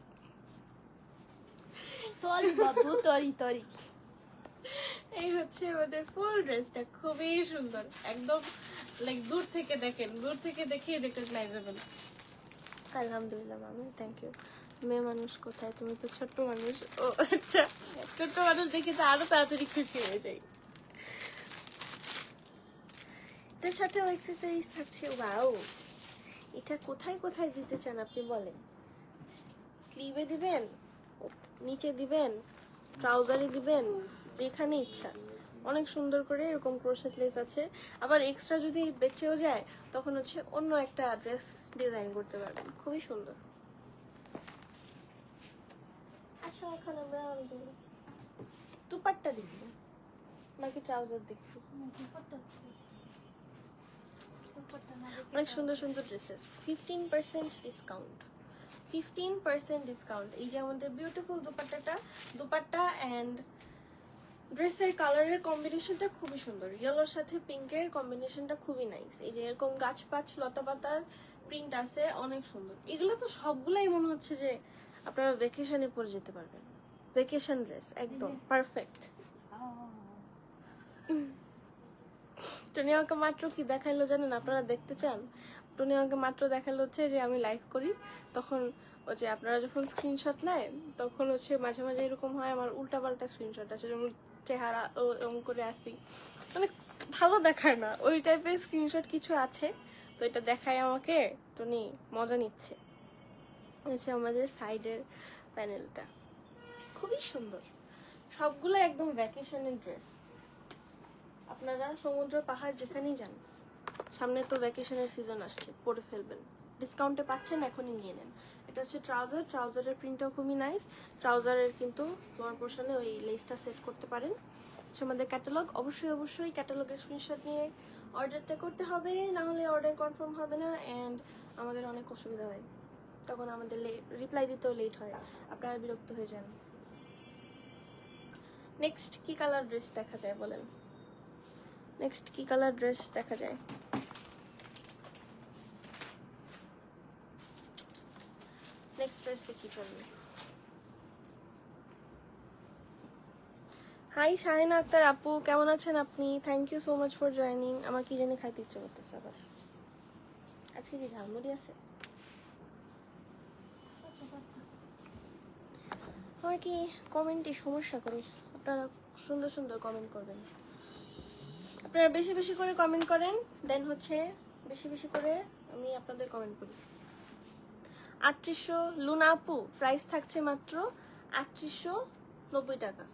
তরি বাবু তরি তরি। এই হচ্ছে আমাদের ফুল ড্রেসটা, খুবই সুন্দর, একদম লাইক দূর থেকে দেখেন, দূর থেকে দেখিয়ে রেকগনাইজেবল। আলহামদুলিল্লাহ মামি, থ্যাংক ইউ। মেয়ে মানুষ কোথায়? তুমি তো ছোট্ট মানুষ। ও আচ্ছা, ছোট্ট মানুষ দেখে তো আরো তাড়াতাড়ি খুশি হয়ে যাই। এটার সাথেও অ্যাক্সেসরিজ থাকছে। ওয়াও, এটা কোথায় কোথায় দিতে চান আপনি বলেন? স্লিভে দিবেন, নিচে দিবেন, ট্রাউজারে দিবেন, যেখানে ইচ্ছা। অনেক সুন্দর করে এরকম ক্রোশেট লেস আছে। আবার এক্সট্রা যদি বেঁচেও যায় তখন হচ্ছে অন্য একটা ড্রেস ডিজাইন করতে পারবেন, খুবই সুন্দর। আচ্ছা এখন আমরা দুপাট্টা দেখব, বাকি ট্রাউজার দেখব। অনেক সুন্দর সুন্দর ড্রেসেস, 15% ডিসকাউন্ট, 15% ডিসকাউন্ট। এই যে আমাদের বিউটিফুল দুপাট্টা এন্ড ড্রেসের কালারের কম্বিনেশনটা খুবই সুন্দর, ইয়েলোর সাথে পিঙ্কের কম্বিনেশনটা খুবই নাইস। এই যে এরকম গাছপাছ লতা পাতার প্রিন্ট আছে, অনেক সুন্দর। এগুলো তো সবগুলাই মনে হচ্ছে যে আপনারা ভ্যাকেশনে পরে যেতে পারবেন, ভ্যাকেশন ড্রেস একদম পারফেক্ট। টনি আমাকে মাত্র কি দেখাইলো জানেন, আপনারা দেখতে চান? টনি আমাকে মাত্র দেখালো হচ্ছে যে আমি লাইভ করি, তখন ওই যে আপনারা যখন স্ক্রিনশট নেয় তখন হচ্ছে মাঝে মাঝে এরকম হয় আমার উল্টাপাল্টা স্ক্রিনশট আছে, যেমন চেহারা এরকম করে আসি, মানে ভালো দেখায় না, ওই টাইপের স্ক্রিনশট কিছু আছে। তো এটা দেখায় আমাকে, টনি মজা নিচ্ছে। হচ্ছে আমাদের সাইডের প্যানেলটা খুবই সুন্দর, সবগুলো একদম ভ্যাকেশনের ড্রেস। আপনারা সমুদ্র পাহাড় যেখানেই যান, সামনে তো ভ্যাকেশনের সিজন আসছে, পরে ফেলবেন, ডিসকাউন্টে পাচ্ছেন, এখনই নিয়ে নেন। এটা হচ্ছে ট্রাউজার, ট্রাউজারের প্রিন্টটাও খুবই নাইস। ট্রাউজারের কিন্তু লোয়ার পোর্শনে ওই লেসটা সেট করতে পারেন। হচ্ছে আমাদের ক্যাটালগ, অবশ্যই ক্যাটালগের স্ক্রিনশট নিয়ে অর্ডারটা করতে হবে, না হলে অর্ডার কনফার্ম হবে না অ্যান্ড আমাদের অনেক অসুবিধা হয়, তখন আমাদের রিপ্লাই দিতেও লেট হয়, আপনারা বিরক্ত হয়ে যান। নেক্সট কি কালার ড্রেস দেখা যায় বলেন? নেক্সট কি কালার ড্রেস দেখা যায়? নেক্সট ড্রেস দেখি চলুন। হাই শাহিনা আক্তার আপু, কেমন আছেন আপনি? Thank you so much for joining. আমার কি জানি খাইতে ইচ্ছে করতেছে আবার। আজকে কি ঝালমুড়ি আছে? আমার কি কমেন্টে সমস্যা করে? আপনারা সুন্দর সুন্দর কমেন্ট করবেন, আপনারা বেশি বেশি করে কমেন্ট করেন, দেন হচ্ছে বেশি বেশি করে আমি আপনাদের কমেন্ট করি। 3800 লুনা আপু, প্রাইস থাকছে মাত্র 3890 টাকা।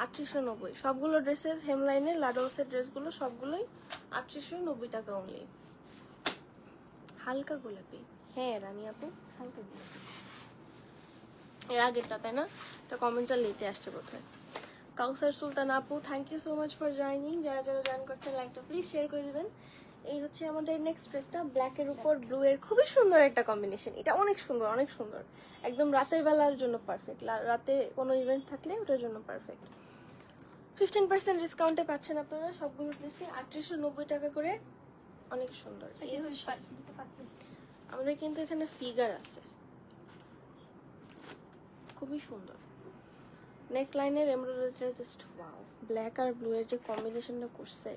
3890 সবগুলো ড্রেসেস, হেমলাইনের লাডোসের ড্রেসগুলো সবগুলোই 3890 টাকা অনলি। হালকা গোলাপি, হ্যাঁ রানী আপু হালকা গোলাপি। এর আগেরটা তাই না? এটা কমেন্টটা লেটে আসছে বোধহয়। কাউসার সুলতান আপু, thank you so much for joining. যারা যারা জয়েন করছেন লাইকটা প্লিজ শেয়ার করে দিবেন। এই হচ্ছে আমাদের নেক্সট ড্রেসটা, ব্ল্যাকের উপর ব্লু এর খুবই সুন্দর একটা কম্বিনেশন। এটা অনেক সুন্দর, অনেক সুন্দর, একদম রাতের বেলার জন্য পারফেক্ট, রাতে কোনো ইভেন্ট থাকলে ওটার জন্য পারফেক্ট। 15% ডিসকাউন্টে পাচ্ছেন আপনারা সবগুলো ড্রেসে 3890 টাকা করে, অনেক সুন্দর। এই হচ্ছে আমাদের কিন্তু এখানে ফিগার আছে, খুবই সুন্দর। নেক লাইনের এমব্রয়ডারিটা জাস্ট ওয়াও, ব্ল্যাক আর ব্লু এর যে কম্বিনেশনটা করছে,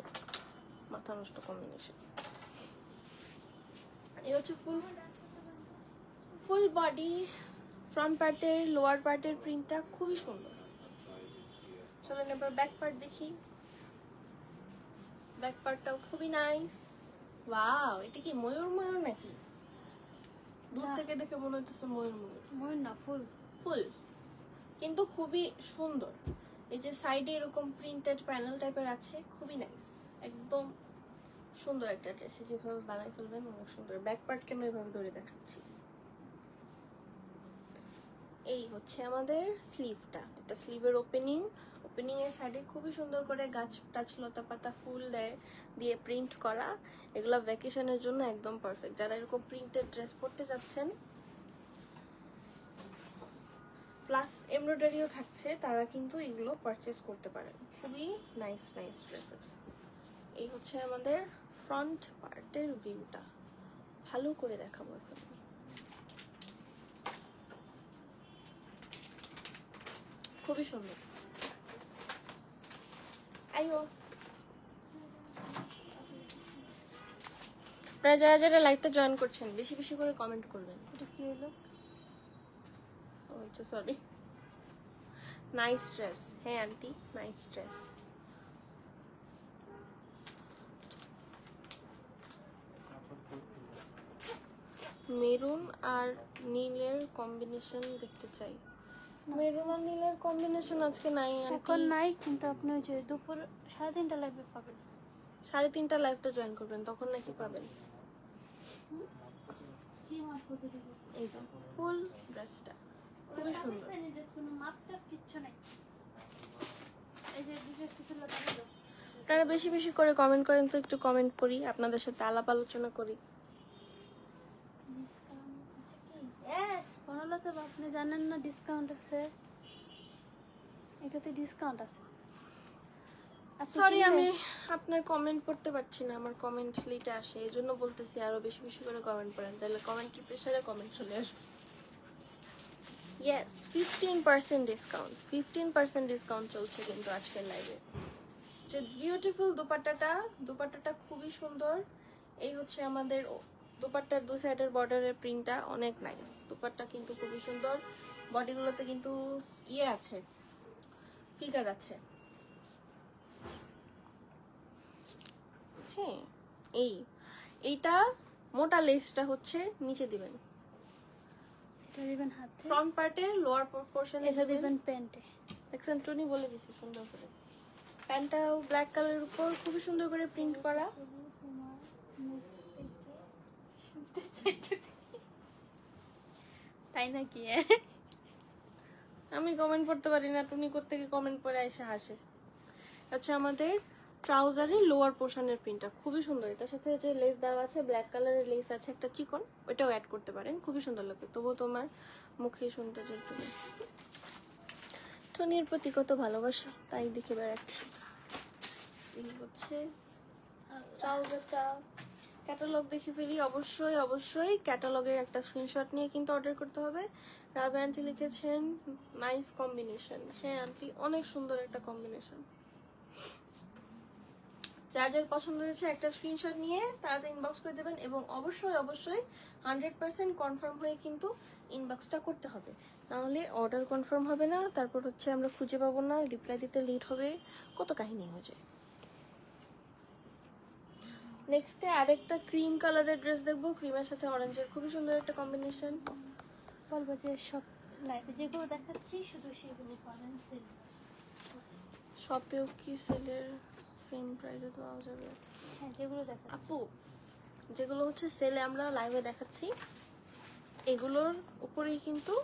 মাথা নষ্ট কম্বিনেশন। এই হচ্ছে ফুল বডি, ফ্রন্ট পার্টের লোয়ার পার্টের প্রিন্টটা খুবই সুন্দর। চলেন এবার ব্যাক পার্ট দেখি। ব্যাক পার্টটাও খুবই নাইস। ওয়াও, এটা কি ময়ূর ময়ূর নাকি? দূর থেকে দেখে মনে হচ্ছে ময়ূর ময়ূর। ময়ূর না, ফুল ফুল, কিন্তু খুবই সুন্দর। এই যে সাইডে এরকম প্রিন্টেড প্যানেল টাইপের আছে, খুবই নাইস, একদম সুন্দর একটা ড্রেস। যেভাবে বানাই ফেলবেন অনেক সুন্দর। ব্যাক পার্ট কেন এভাবে ধরে দেখাচ্ছি। এই হচ্ছে আমাদের স্লিভটা, এটা স্লিভের ওপেনিং এর সাইডে খুবই সুন্দর করে গাছ টাছ লতা পাতা ফুল দিয়ে প্রিন্ট করা। এগুলো ভ্যাকেশনের জন্য একদম পারফেক্ট। যারা এরকম প্রিন্টেড ড্রেস পরতে যাচ্ছেন, প্লাস এমব্রয়ডারিও থাকছে, তারা কিন্তু এগুলো পারচেজ করতে পারেন। খুবই নাইস নাইস ড্রেসেস। এই হচ্ছে আমাদের ফ্রন্ট পার্টের ভিউটা, ভালো করে দেখাবো এখন। খুবই সুন্দর। আইও আপনারা যারা যারা লাইভটা জয়েন করছেন বেশি বেশি করে কমেন্ট করবেন। এটা কি হলো? আচ্ছা সরি। নাইস ড্রেস, হ্যাঁ আন্টি নাইস ড্রেস। মেরুন আর নীলের কম্বিনেশন দেখতে চাই। মেরুন আর নীলের কম্বিনেশন আজকে নাই এখন নাই, কিন্তু আপনি ওই যে দুপুর 3:30 লাইভে পাবেন। 3:30 লাইভটা জয়েন করবেন, তখন নাকি পাবেন। এই যে ফুল ড্রেসটা খুবই সুন্দর। কিচ্ছু নাই, এই যে ড্রেসটা আপনারা বেশি বেশি করে কমেন্ট করেন তো, একটু কমেন্ট করি, আপনাদের সাথে আলাপ আলোচনা করি। আপনি জানেন না ডিসকাউন্ট আছে, এটাতে ডিসকাউন্ট আছে। সরি আমি আপনার কমেন্ট পড়তে পারছি না, আমার কমেন্ট লিটে আসে, এই জন্য বলতেছি আরো বেশি বেশি করে কমেন্ট করেন, তাহলে কমেন্টের প্রেসারে কমেন্ট চলে আসবে। ইয়েস 15% ডিসকাউন্ট, 15% ডিসকাউন্ট চলছে কিন্তু আজকের লাইভে। যে বিউটিফুল দুপাট্টাটা খুবই সুন্দর। এই হচ্ছে আমাদের দুপাট্টার দু সাইডের বর্ডারের প্রিন্টটা অনেক নাইস। দুপাট্টা কিন্তু খুবই সুন্দর, বডিগুলোতে কিন্তু ইয়ে আছে, ফিগার আছে। হ্যাঁ, এইটা মোটা লেসটা হচ্ছে নিচে দিবেন, এটা দিবেন হাতে, ফ্রন্ট পার্টের লোয়ার পোরশনে এটা দিবেন প্যান্টে। দেখছেন টনি বলে দিছি সুন্দর করে। প্যান্টটাও ব্ল্যাক কালারের উপর খুবই সুন্দর করে প্রিন্ট করা। তোমার মুখ থেকে শুনতে চাইছে তাই নাকি? আমি কমেন্ট পড়তে পারি না, টনি কোত্থেকে কমেন্ট পড়ে এসে হাসে। আচ্ছা, আমাদের ট্রাউজারের লোয়ার পোর্শনের প্রিন্টটা খুবই সুন্দর। এটার সাথে যে লেস দেওয়া আছে, ব্ল্যাক কালারের লেস আছে একটা চিকন, ওইটাও অ্যাড করতে পারেন, খুবই সুন্দর লাগবে। তবুও তোমার মুখে শুনতে চাই তুমি। টনির প্রতি কত ভালোবাসা, তাই দেখে বেড়াচ্ছি। এই হচ্ছে ট্রাউজারটা। ক্যাটালগ দেখে ফেলি। অবশ্যই ক্যাটালগের একটা স্ক্রিনশট নিয়ে কিন্তু অর্ডার করতে হবে। রাবে আন্টি লিখেছেন নাইস কম্বিনেশন। হ্যাঁ আন্টি, অনেক সুন্দর একটা কম্বিনেশন। যার যার পছন্দ হয়েছে একটা স্ক্রিনশট নিয়ে তাড়াতাড়ি ইনবক্স করে দেবেন, এবং অবশ্যই 100% কনফার্ম হয়ে কিন্তু ইনবক্সটা করতে হবে, নাহলে অর্ডার কনফার্ম হবে না, তারপর হচ্ছে আমরা খুঁজে পাবো না, রিপ্লাই দিতে লেট হবে, কত কাহিনী হয়ে যায়। নেক্সটে আরেকটা ক্রিম কালারের ড্রেস দেখবো, ক্রিমের সাথে অরেঞ্জের খুবই সুন্দর একটা কম্বিনেশন। বলবো যে সব লাইভে যেগুলো দেখাচ্ছি শুধু সেগুলো পাবেন সেল। শপেও কি সেলের সেম প্রাইসে পাওয়া যাবে? হ্যাঁ, যেগুলো দেখাচ্ছি আপু, যেগুলো হচ্ছে সেলে আমরা লাইভে দেখাচ্ছি, এগুলোর উপরেই কিন্তু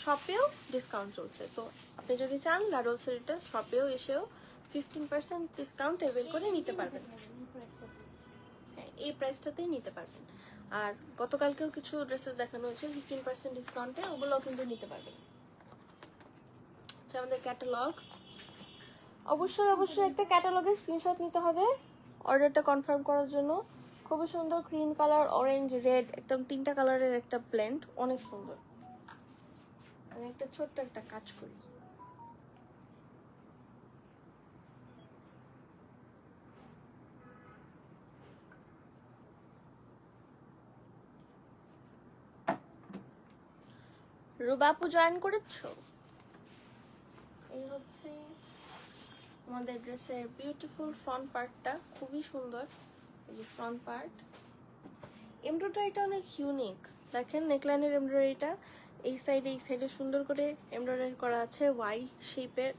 শপেও ডিসকাউন্ট চলছে। তো আপনি যদি চান লাডোসের এটা শপেও এসেও 15% ডিসকাউন্ট এভেল করে নিতে পারবেন। হ্যাঁ, এই প্রাইসটাতেই নিতে পারবেন। আর গতকালকেও কিছু ড্রেসেস দেখানো হয়েছে 15% ডিসকাউন্টে, ওগুলোও কিন্তু নিতে পারবেন। আচ্ছা, আমাদের ক্যাটালগ, অবশ্যই একটা ক্যাটালগের স্ক্রিনশট নিতে হবে অর্ডারটা কনফার্ম করার জন্য। খুবই সুন্দর ক্রিম কালার, অরেঞ্জ, রেড, একদম তিনটা কালারের একটা ব্লেন্ড, অনেক সুন্দর। আমি একটা ছোট্ট একটা কাজ করি। রুবাপু জয়েন করেছো? এই হচ্ছে আমাদের ড্রেসের বিউটিফুল ফ্রন্ট পার্টটা, খুবই সুন্দর। এই যে ফ্রন্ট পার্ট, এমব্রয়ডারিটা অনেক ইউনিক। দেখেন নেকলাইনের এমব্রয়ডারিটা এই সাইডে সুন্দর করে এমব্রয়ডারি করা আছে, ওয়াই শেপের,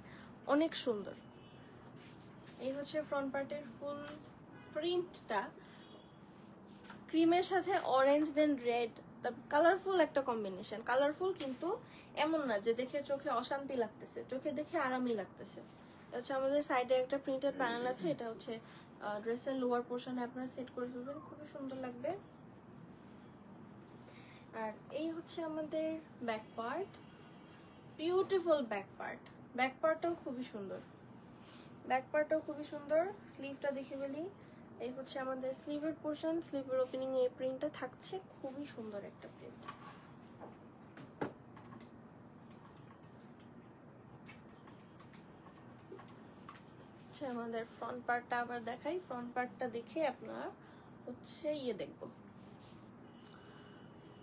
অনেক সুন্দর। এই হচ্ছে ফ্রন্ট পার্টের ফুল প্রিন্টটা, ক্রিমের সাথে অরেঞ্জ দেন রেড, কালারফুল একটা কম্বিনেশন। কালারফুল কিন্তু এমন না যে দেখে চোখে অশান্তি লাগতেছে, চোখে দেখে আরামই লাগতেছে। হচ্ছে আমাদের সাইডে একটা প্রিন্টেড প্যানেল আছে, এটা হচ্ছে ড্রেসের লোয়ার পোর্শনে আপনারা সেট করে ফেলবেন, খুবই সুন্দর লাগবে। আর এই হচ্ছে আমাদের ব্যাক পার্ট, বিউটিফুল ব্যাক পার্টটাও খুবই সুন্দর। স্লিভটা দেখে ফেলি। এই হচ্ছে আমাদের স্লিভের পোর্শন, স্লিভের ওপেনিং এই প্রিন্টটা থাকছে, খুবই সুন্দর একটা প্রিন্ট। আচ্ছা, আমাদের ফ্রন্ট পার্টটা আবার দেখাই। ফ্রন্ট পার্টটা দেখে আপনারা হচ্ছে ইয়ে দেখবো,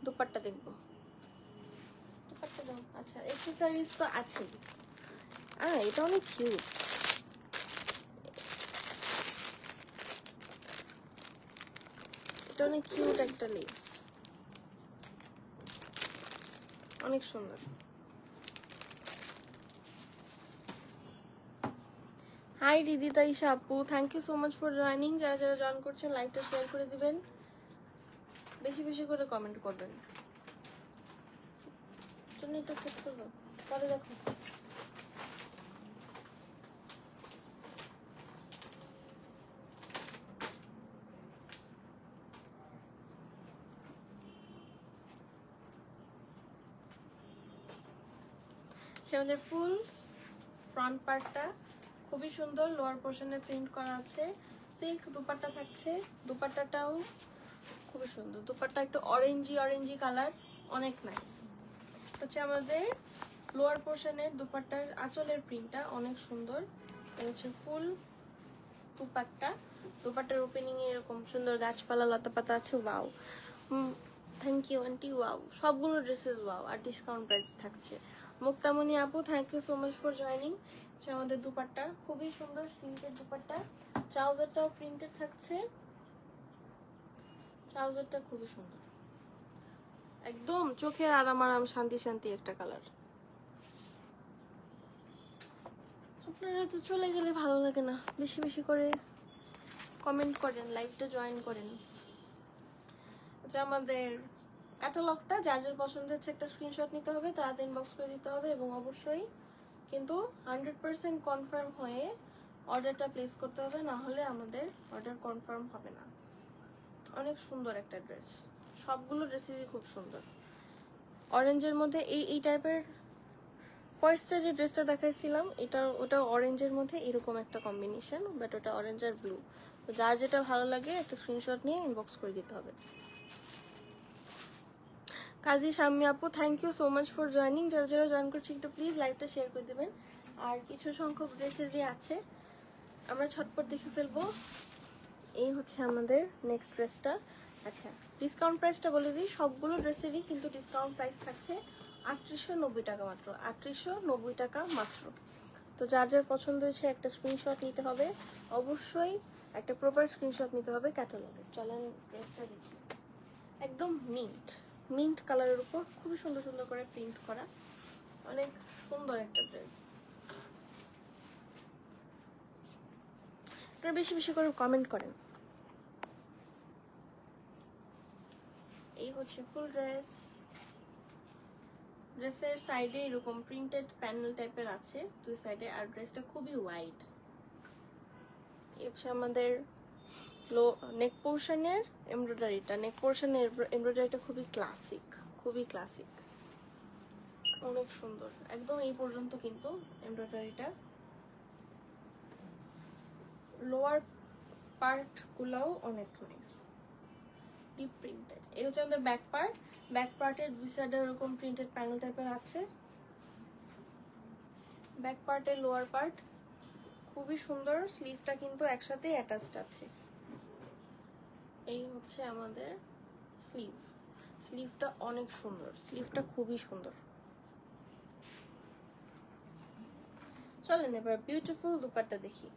দুপাট্টা দেখবো। আচ্ছা, অ্যাকসেসরিজ তো আছেই। এটা অনেক কিউট। এটা অনেক কিউট একটা লেস, অনেক সুন্দর। হাই রিদিতা ইশা আপু, thank you so much for joining. যারা যারা জয়েন করছেন লাইভটা শেয়ার করে দিবেন, বেশি বেশি করে কমেন্ট করবেন। তুমি এটা সেট করো, পরে দেখো। আমাদের ফুল ফ্রন্ট পার্টটা খুবই সুন্দর, লোয়ার পোর্শনে প্রিন্ট করা আছে, সিল্ক দুপাট্টা থাকছে। দুপাট্টাটাও খুবই সুন্দর, দুপাট্টা একটু অরেঞ্জি কালার, অনেক নাইস। হচ্ছে আমাদের লোয়ার পোর্শনের দুপাট্টার আঁচলের প্রিন্টটা অনেক সুন্দর। এটা হচ্ছে ফুল দুপাট্টার ওপেনিং এ এরকম সুন্দর গাছপালা লতাপাতা আছে। Wow, thank you aunty. Wow, সবগুলো ড্রেসেস ওয়াও, আর ডিসকাউন্ট প্রাইস থাকছে। মুক্তামণি আপু, thank you so much for joining. আমাদের দুপাট্টা খুবই সুন্দর, সিল্কের দুপাট্টা। ট্রাউজারটাও প্রিন্টেড থাকছে, ট্রাউজারটা খুবই সুন্দর, একদম চোখের আরাম আরাম শান্তি শান্তি একটা কালার। আপনারা তো চলে গেলে ভালো লাগে না, বেশি বেশি করে কমেন্ট করেন, লাইভটা জয়েন করেন। আচ্ছা, আমাদের ক্যাটালগটা যার যার পছন্দ হচ্ছে একটা স্ক্রিনশট নিতে হবে, তাড়াতাড়ি ইনবক্স করে দিতে হবে, এবং অবশ্যই কিন্তু 100% কনফার্ম হয়ে অর্ডারটা প্লেস করতে হবে, না হলে আমাদের অর্ডার কনফার্ম হবে না। অনেক সুন্দর একটা ড্রেস, সবগুলো ড্রেসেসই খুব সুন্দর। অরেঞ্জের মধ্যে এই টাইপের ফার্স্টে যে ড্রেসটা দেখাইছিলাম ওটা অরেঞ্জের মধ্যে এরকম একটা কম্বিনেশন, বাট ওটা অরেঞ্জ আর ব্লু। তো যার যেটা ভালো লাগে একটা স্ক্রিনশট নিয়ে ইনবক্স করে দিতে হবে। কাজী শাম্মী আপু, thank you so much for joining. যারা যারা জয়েন করছি একটু প্লিজ লাইভটা শেয়ার করে দেবেন। আর কিছু সংখ্যক ড্রেসেসই আছে, আমরা ছটপট দেখে ফেলবো। এই হচ্ছে আমাদের নেক্সট ড্রেসটা। আচ্ছা, ডিসকাউন্ট প্রাইসটা বলে দিই, সবগুলো ড্রেসেরই কিন্তু ডিসকাউন্ট প্রাইস থাকছে 3890 টাকা মাত্র, 3890 টাকা মাত্র। তো যার যার পছন্দ হয়েছে একটা স্ক্রিনশট নিতে হবে, অবশ্যই একটা প্রপার স্ক্রিনশট নিতে হবে ক্যাটালগের। চলেন ড্রেসটা দেখি। একদম মিন্ট কালারের উপর খুবই সুন্দর সুন্দর করে প্রিন্ট করা, অনেক সুন্দর একটা ড্রেস। আপনারা বেশি বেশি করে কমেন্ট করেন। এই হচ্ছে ফুল ড্রেস। ড্রেসের সাইডে এরকম প্রিন্টেড প্যানেল টাইপের আছে দুই সাইডে, আর ড্রেসটা খুবই ওয়াইড। এই হচ্ছে আমাদের নেক পোর্শনের এমব্রয়ডারিটা। নেক পোর্শনের এমব্রয়ডারিটা খুবই ক্লাসিক, অনেক সুন্দর, একদম এই পর্যন্ত কিন্তু এমব্রয়ডারিটা। লোয়ার পার্ট গুলাও অনেক নাইস, ডিপ প্রিন্টেড। এই হচ্ছে আমাদের ব্যাক পার্টের দুই সাইডে এরকম প্রিন্টেড প্যানেল টাইপের আছে। ব্যাক পার্টের লোয়ার পার্ট খুবই সুন্দর, স্লিভটা কিন্তু একসাথে অ্যাটাচড আছে। এই হচ্ছে আমাদের স্লিভটা অনেক সুন্দর, স্লিভটা খুবই সুন্দর। চলেন এবার বিউটিফুল দুপাট্টা দেখি।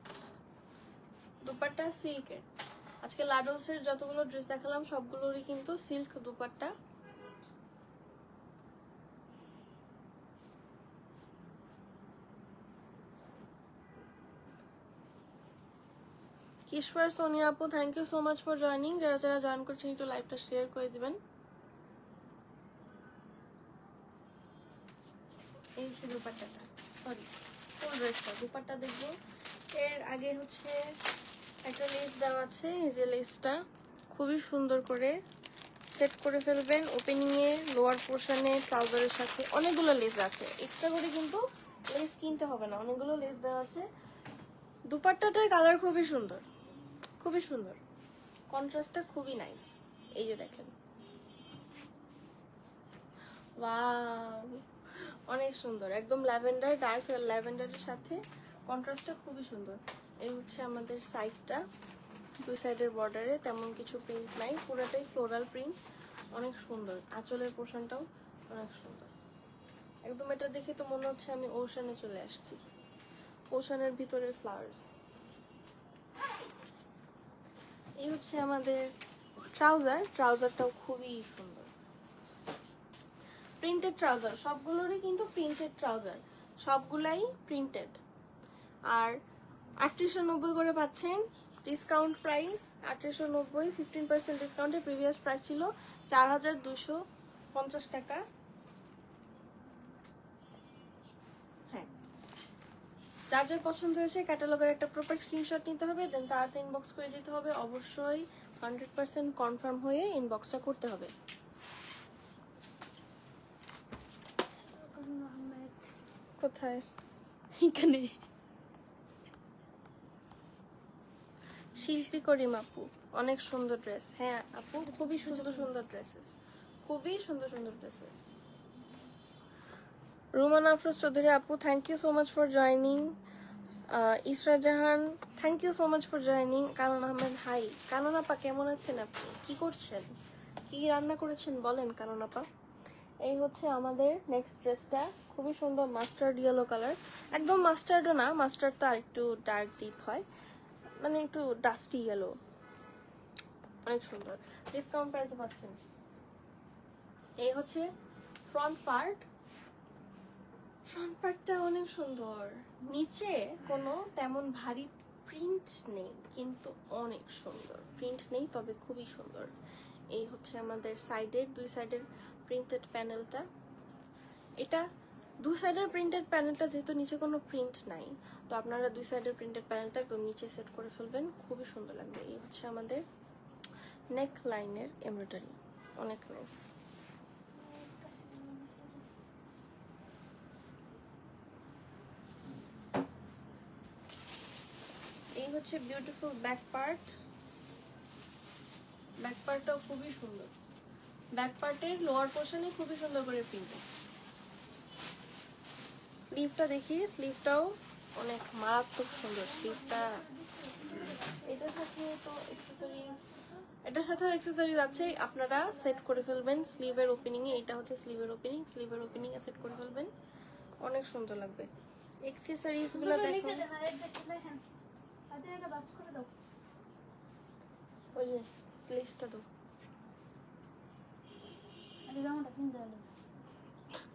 দুপাট্টা সিল্কের। আজকে লাডোসের যতগুলো ড্রেস দেখালাম সবগুলোরই কিন্তু সিল্ক দুপাট্টা। কিশোর সোনিয়া আপু, thank you so much for joining. যারা যারা জয়েন করছেন একটু লাইভটা শেয়ার করে দিবেন। এই ছিল দুপাট্টাটা, সরি ফুল ড্রেসটা। দুপাট্টা দেখবো, এর আগে হচ্ছে একটা লেস দেওয়া আছে। এই যে লেসটা খুবই সুন্দর করে সেট করে ফেলবেন ওপেনিং এ, লোয়ার পোর্শনে, ট্রাউজারের সাথে অনেকগুলো লেস আছে, এক্সট্রা করে কিন্তু লেস কিনতে হবে না, অনেকগুলো লেস দেওয়া আছে। দুপাট্টাটার কালার খুবই সুন্দর, কন্ট্রাস্টটা খুবই নাইস। এই যে দেখেন, ওয়াও, অনেক সুন্দর, একদম ল্যাভেন্ডার, ডার্ক ল্যাভেন্ডারের সাথে কন্ট্রাস্টটা খুবই সুন্দর। এই হচ্ছে আমাদের সাইডটা, দুই সাইডের বর্ডারে তেমন কিছু প্রিন্ট নাই, পুরোটাই ফ্লোরাল প্রিন্ট, অনেক সুন্দর। আঁচলের পোর্শনটাও অনেক সুন্দর, একদম এটা দেখে তো মনে হচ্ছে আমি ওশানে চলে আসছি, ওশানের ভিতরে ফ্লাওয়ার্স। এই হচ্ছে আমাদের ট্রাউজারটাও খুবই সুন্দর, প্রিন্টেড ট্রাউজার, সবগুলোরই কিন্তু প্রিন্টেড ট্রাউজার, সবগুলাই প্রিন্টেড। আর 3890 করে পাচ্ছেন, ডিসকাউন্ট প্রাইস 3890, 15% ডিসকাউন্টে। প্রিভিয়াস প্রাইস ছিল 4250 টাকা। হ্যাঁ, যার যার পছন্দ হয়েছে ক্যাটালগের একটা প্রপার স্ক্রিনশট নিতে হবে, দেন তাড়াতাড়ি ইনবক্স করে দিতে হবে, অবশ্যই 100% কনফার্ম হয়ে ইনবক্সটা করতে হবে। কোথায়? এখানে শিল্পী করিম আপু, অনেক সুন্দর ড্রেস। হ্যাঁ আপু, খুবই সুন্দর সুন্দর ড্রেসেস, খুবই সুন্দর সুন্দর ড্রেসেস। রুমান আফরোজ চৌধুরী আপু, thank you so much for joining. Isra Jahan, thank you so much for joining. Kanon Ahmed, hi. Kanon আপা কেমন আছেন আপনি? কি করছেন? কি রান্না করেছেন বলেন কানন আপা। এই হচ্ছে আমাদের নেক্সট ড্রেসটা, খুবই সুন্দর মাস্টার্ড ইয়েলো কালার। একদম মাস্টার্ডও না, মাস্টার্ডটা আর একটু ডার্ক ডিপ হয়, মানে একটু ডাস্টি ইয়েলো, অনেক সুন্দর। ডিসকাউন্ট প্রাইসে পাচ্ছেন। এই হচ্ছে ফ্রন্ট পার্ট। ফ্রন্ট পার্টটা অনেক সুন্দর, নিচে কোনো তেমন ভারী প্রিন্ট নেই, কিন্তু অনেক সুন্দর। প্রিন্ট নেই তবে খুবই সুন্দর। এই হচ্ছে আমাদের সাইডের, দুই সাইডের প্রিন্টেড প্যানেলটা। এটা দুই সাইডের প্রিন্টেড প্যানেলটা, যেহেতু নিচে কোনো প্রিন্ট নাই, তো আপনারা দুই সাইডের প্রিন্টেড প্যানেলটা একদম নিচে সেট করে ফেলবেন, খুবই সুন্দর লাগবে। এই হচ্ছে আমাদের নেক লাইনের এমব্রয়ডারি, অনেক নাইস। এই হচ্ছে বিউটিফুল ব্যাক পার্ট। ব্যাক পার্টটাও খুবই সুন্দর। ব্যাক পার্টের লোয়ার পোর্শনে খুবই সুন্দর করে প্রিন্টেড। স্লিভটা দেখি, স্লিভটাও অনেক মারাত্মক সুন্দর। স্লিভটা এটার সাথে তো অ্যাকসেসরিজ, এটার সাথেও অ্যাকসেসরিজ আছে, আপনারা সেট করে ফেলবেন স্লিভের ওপেনিং এ। এটা হচ্ছে স্লিভের ওপেনিং, স্লিভের ওপেনিং এ সেট করে ফেলবেন, অনেক সুন্দর লাগবে। অ্যাকসেসরিজ গুলো দেখো, ওই যে স্লিভসটা দাও,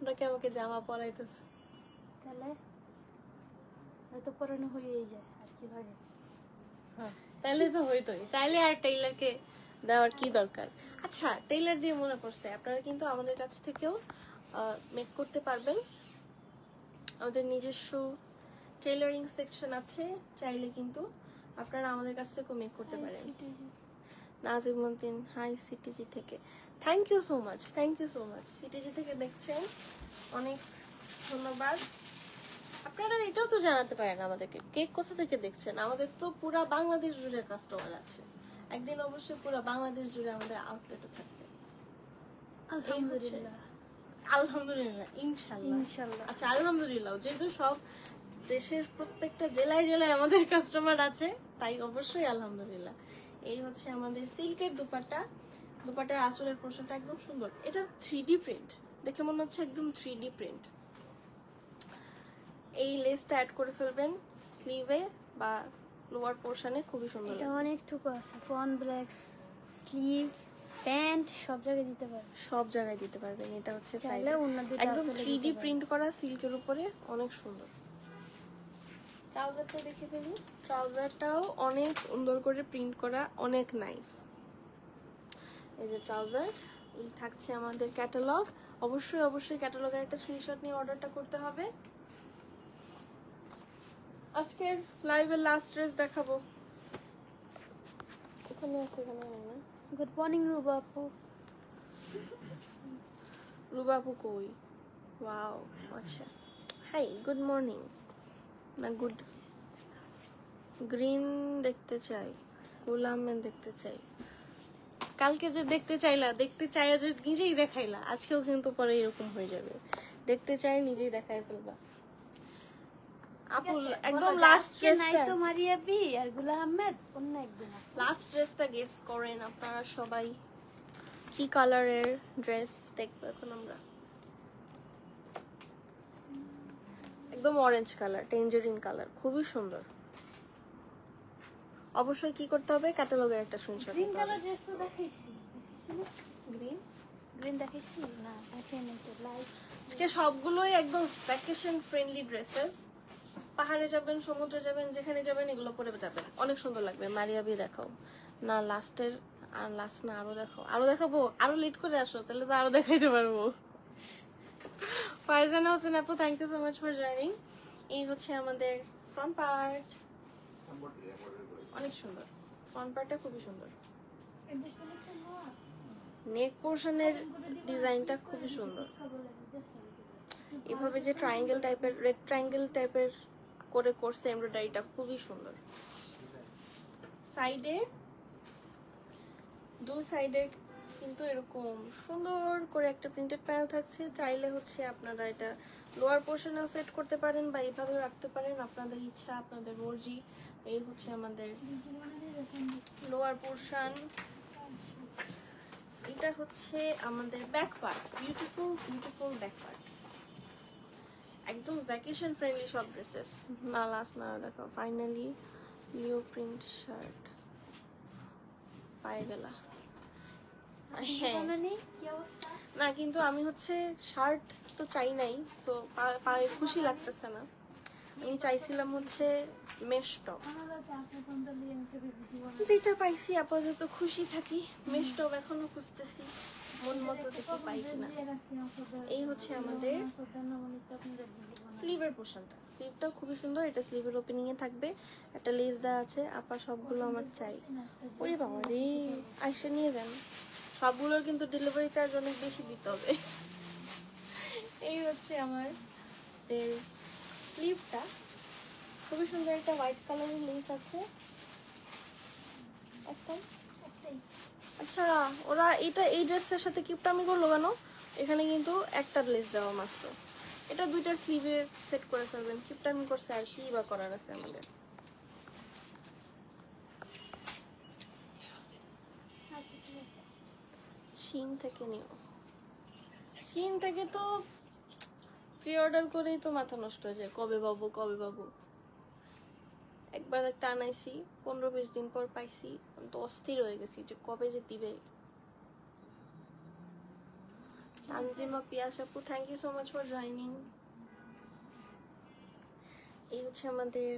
ওটাকে আমাকে জামা পরাইতেছে, তাহলে হয়তো পরানো হয়েই যায়, আর কি লাগে। হ্যাঁ তাহলে তো হইতোই, তাইলে আর টেইলারকে দেওয়ার কি দরকার। আচ্ছা, টেইলার দিয়ে মনে পড়ছে, আপনারা কিন্তু আমাদের কাছ থেকেও মেক করতে পারবেন। আমাদের নিজস্ব টেইলারিং সেকশন আছে, চাইলে কিন্তু আপনারা আমাদের কাছ থেকেও মেক করতে পারেন। নাজিমুদ্দিন, হাই সিটিজি থেকে, thank you so much, thank you so much. CTG থেকে দেখছেন, অনেক ধন্যবাদ। আপনারা এটাও তো জানাতে পারেন আমাদেরকে কে কোথা থেকে দেখছেন। আমাদের তো পুরা বাংলাদেশ জুড়ে কাস্টমার আছে, একদিন অবশ্যই পুরা বাংলাদেশ জুড়ে আমাদের আউটলেটও থাকবে। আলহামদুলিল্লাহ, আলহামদুলিল্লাহ, ইনশাআল্লাহ ইনশাআল্লাহ। আচ্ছা আলহামদুলিল্লাহ, যেহেতু সব দেশের প্রত্যেকটা জেলায় জেলায় আমাদের কাস্টমার আছে, তাই অবশ্যই আলহামদুলিল্লাহ। এই হচ্ছে আমাদের সিল্কের দুপাট্টা। দুপাট্টার আঁচলের পোর্শনটা একদম সুন্দর। এটা 3D প্রিন্ট, দেখে মনে হচ্ছে একদম 3D প্রিন্ট। এই লেসটা অ্যাড করে ফেলবেন স্লিভে বা লোয়ার পোর্শনে, খুবই সুন্দর। এটা অনেকটুকু আছে, ফ্রন্ট ব্ল্যাক, স্লিভ, প্যান্ট সব জায়গায় দিতে পারবে, সব জায়গায় দিতে পারবেন। এটা হচ্ছে চাইলে অন্য দুটো একদম আঁচলে 3D দিতে প্রিন্ট করা সিল্কের উপরে, অনেক সুন্দর। ট্রাউজারটা দেখে ফেলি, ট্রাউজারটাও অনেক সুন্দর করে প্রিন্ট করা, অনেক নাইস। এই যে ট্রাউজার, এই থাকছে আমাদের ক্যাটালগ। অবশ্যই অবশ্যই ক্যাটালগের একটা স্ক্রিনশট নিয়ে অর্ডারটা করতে হবে। আজকের লাইভের লাস্ট ড্রেস দেখাবো, এখানে আছে, এখানে নেই না। গুড মর্নিং রুবা আপু। রুবা আপু কই? ওয়াও, আচ্ছা, হাই, গুড মর্নিং না গুড। গ্রিন দেখতে চাই, গোলামেন দেখতে চাই। কালকে যে দেখতে চাইলা, দেখতে চাইলা যে নিজেই দেখাইলা, আজকেও কিন্তু পরে এরকম হয়ে যাবে। দেখতে চাই নিজেই দেখাই ফেলবা। আপু একদম লাস্ট নাই ড্রেসটা, তো মারিয়া বি আর গুলা আহমেদ, অন্য একদিন লাস্ট ড্রেসটা গেস করেন আপনারা সবাই, কি কালারের ড্রেস দেখবো এখন আমরা। একদম অরেঞ্জ কালার, টেঞ্জারিন কালার, খুবই সুন্দর। অবশ্যই কি করতে হবে, ক্যাটালগের একটা স্ক্রিনশট গ্রিন নিতে হবে। কালার ড্রেস তো দেখাইছি, গ্রিন, গ্রিন দেখাইছি না, দেখাইনি তো। লাইট আজকে সবগুলোই একদম ভ্যাকেশন ফ্রেন্ডলি ড্রেসেস। পাহাড়ে যাবেন, সমুদ্রে যাবেন, যেখানে যাবেন এগুলো পরে যাবেন, অনেক সুন্দর লাগবে। মারিয়াবি দেখাও না, লাস্টের আর লাস্ট না, আরো দেখাও, আরো দেখাবো, আরো লেট করে আসো, তাহলে তো আরো দেখাইতে পারবো। ফারজানা হোসেন আপু, thank you so much for joining. এই হচ্ছে আমাদের ফ্রন্ট পার্ট, অনেক সুন্দর। ফ্রন্ট পার্টটা খুবই সুন্দর। নেক পোর্শনের ডিজাইনটা খুবই সুন্দর। এভাবে যে ট্রায়াঙ্গেল টাইপের, রেক্ট্যাঙ্গেল টাইপের করে করছে এমব্রয়ডারিটা, খুবই সুন্দর। সাইডে, দুই সাইডে কিন্তু এরকম সুন্দর করে একটা প্রিন্টেড প্যানেল থাকছে। চাইলে হচ্ছে আপনারা এটা লোয়ার পোর্শনেও সেট করতে পারেন বা এইভাবে রাখতে পারেন, আপনাদের ইচ্ছা, আপনাদের মর্জি। এই হচ্ছে আমাদের লোয়ার পোর্শন। এটা হচ্ছে আমাদের back part, beautiful beautiful back part, একদম ভ্যাকেশন ফ্রেন্ডলি সব ড্রেসেস। না লাস্ট না দেখো, ফাইনালি লিও প্রিন্ট শার্ট পায়ে গেলা। হ্যাঁ না, কিন্তু আমি হচ্ছে শার্ট তো চাই নাই, সো পায়ে খুশি লাগতেছে না। আমি চাইছিলাম হচ্ছে মেশ টপ, যেটা পাইছি আপাতত খুশি থাকি। মেশ টপ এখনো খুঁজতেছি, মন মতো দেখে পাই কিনা। এই হচ্ছে আমাদের স্লিভের পোর্শনটা। স্লিভটাও খুবই সুন্দর, এটা স্লিভের ওপেনিং এ থাকবে, একটা লেস দেওয়া আছে। আপা সবগুলো আমার চাই। ওরে বাবা রে, আইসা নিয়ে যান। সবগুলোর কিন্তু ডেলিভারি চার্জ অনেক বেশি দিতে হবে। এই হচ্ছে আমার স্লিভটা, খুবই সুন্দর একটা হোয়াইট কালারের লেস আছে। আচ্ছা, ওরা এটা এই ড্রেসটার সাথে কিপটামি করলো কেন? এখানে কিন্তু একটা লেস দেওয়া মাত্র, এটা দুইটার স্লিভে সেট করে ফেলবেন। কিপটামি করছে আর কি বা করার আছে আমাদের। শিন থেকে নিও, শিন থেকে তো প্রি অর্ডার করেই তো মাথা নষ্ট হয়ে যায়, কবে পাবো কবে পাবো। একবার একটা আনাইছি, 15-20 দিন পর পাইছি, আমি তো অস্থির হয়ে গেছি যে কবে যে দিবে। তানজিমা পিয়াস আপু, thank you so much for joining. এই হচ্ছে আমাদের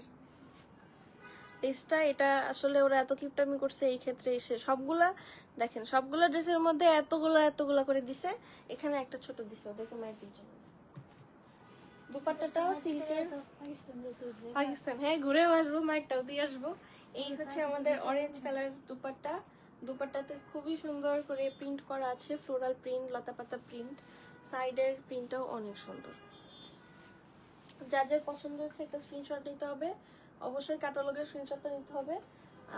ড্রেসটা। এটা আসলে ওরা এত কিপটামি করছে এই ক্ষেত্রে এসে। সবগুলা দেখেন, সবগুলা ড্রেসের মধ্যে এতগুলা করে দিছে, এখানে একটা ছোট দিছে ওদেরকে মাইটির জন্য। দুপাট্টাটাও সিল্কের, পাকিস্তান। হ্যাঁ, ঘুরে আসবো, মাইকটাও দিয়ে আসবো। এই হচ্ছে আমাদের অরেঞ্জ কালার দুপাট্টা। দুপাট্টাতে খুবই সুন্দর করে প্রিন্ট করা আছে, ফ্লোরাল প্রিন্ট, লতাপাতা প্রিন্ট। সাইডের প্রিন্টটাও অনেক সুন্দর। যার যার পছন্দ হচ্ছে একটা স্ক্রিনশট নিতে হবে, অবশ্যই ক্যাটালগের স্ক্রিনশটটা নিতে হবে।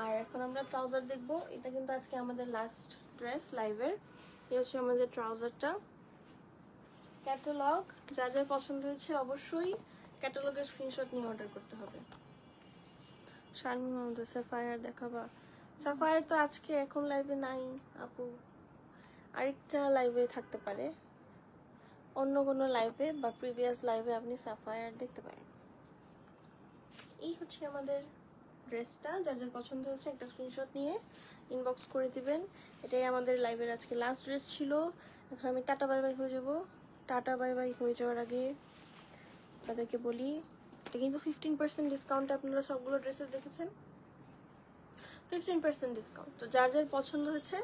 আর এখন আমরা ট্রাউজার দেখবো। এটা কিন্তু আজকে আমাদের লাস্ট ড্রেস লাইভের। এই হচ্ছে আমাদের ট্রাউজারটা। ক্যাটালগ যার যার পছন্দ হয়েছে অবশ্যই ক্যাটালগের স্ক্রিনশট নিয়ে অর্ডার করতে হবে। শারমিন মাহমুদ, সাফায়ার দেখাবা? সাফায়ার তো আজকে এখন লাইভে নাই আপু, আরেকটা লাইভে থাকতে পারে, অন্য কোনো লাইভে বা প্রিভিয়াস লাইভে আপনি সাফায়ার দেখতে পারেন। এই হচ্ছে আমাদের ড্রেসটা। যার যার পছন্দ হচ্ছে একটা স্ক্রিনশট নিয়ে ইনবক্স করে দিবেন। এটাই আমাদের লাইভের আজকে লাস্ট ড্রেস ছিল। এখন আমি টাটা বাই বাই হয়ে যাবো। টাটা বাই বাই হয়ে যাওয়ার আগে তাদেরকে বলি, এটা কিন্তু 15% ডিসকাউন্ট। আপনারা সবগুলো ড্রেসেস দেখেছেন, 15% ডিসকাউন্ট। তো যার যার পছন্দ হচ্ছে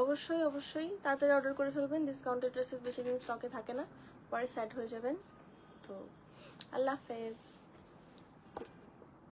অবশ্যই অবশ্যই তাড়াতাড়ি অর্ডার করে ফেলবেন। ডিসকাউন্টেড ড্রেসেস বেশি দিন স্টকে থাকে না, পরে সেট হয়ে যাবেন। তো আল্লাহ হাফেজ।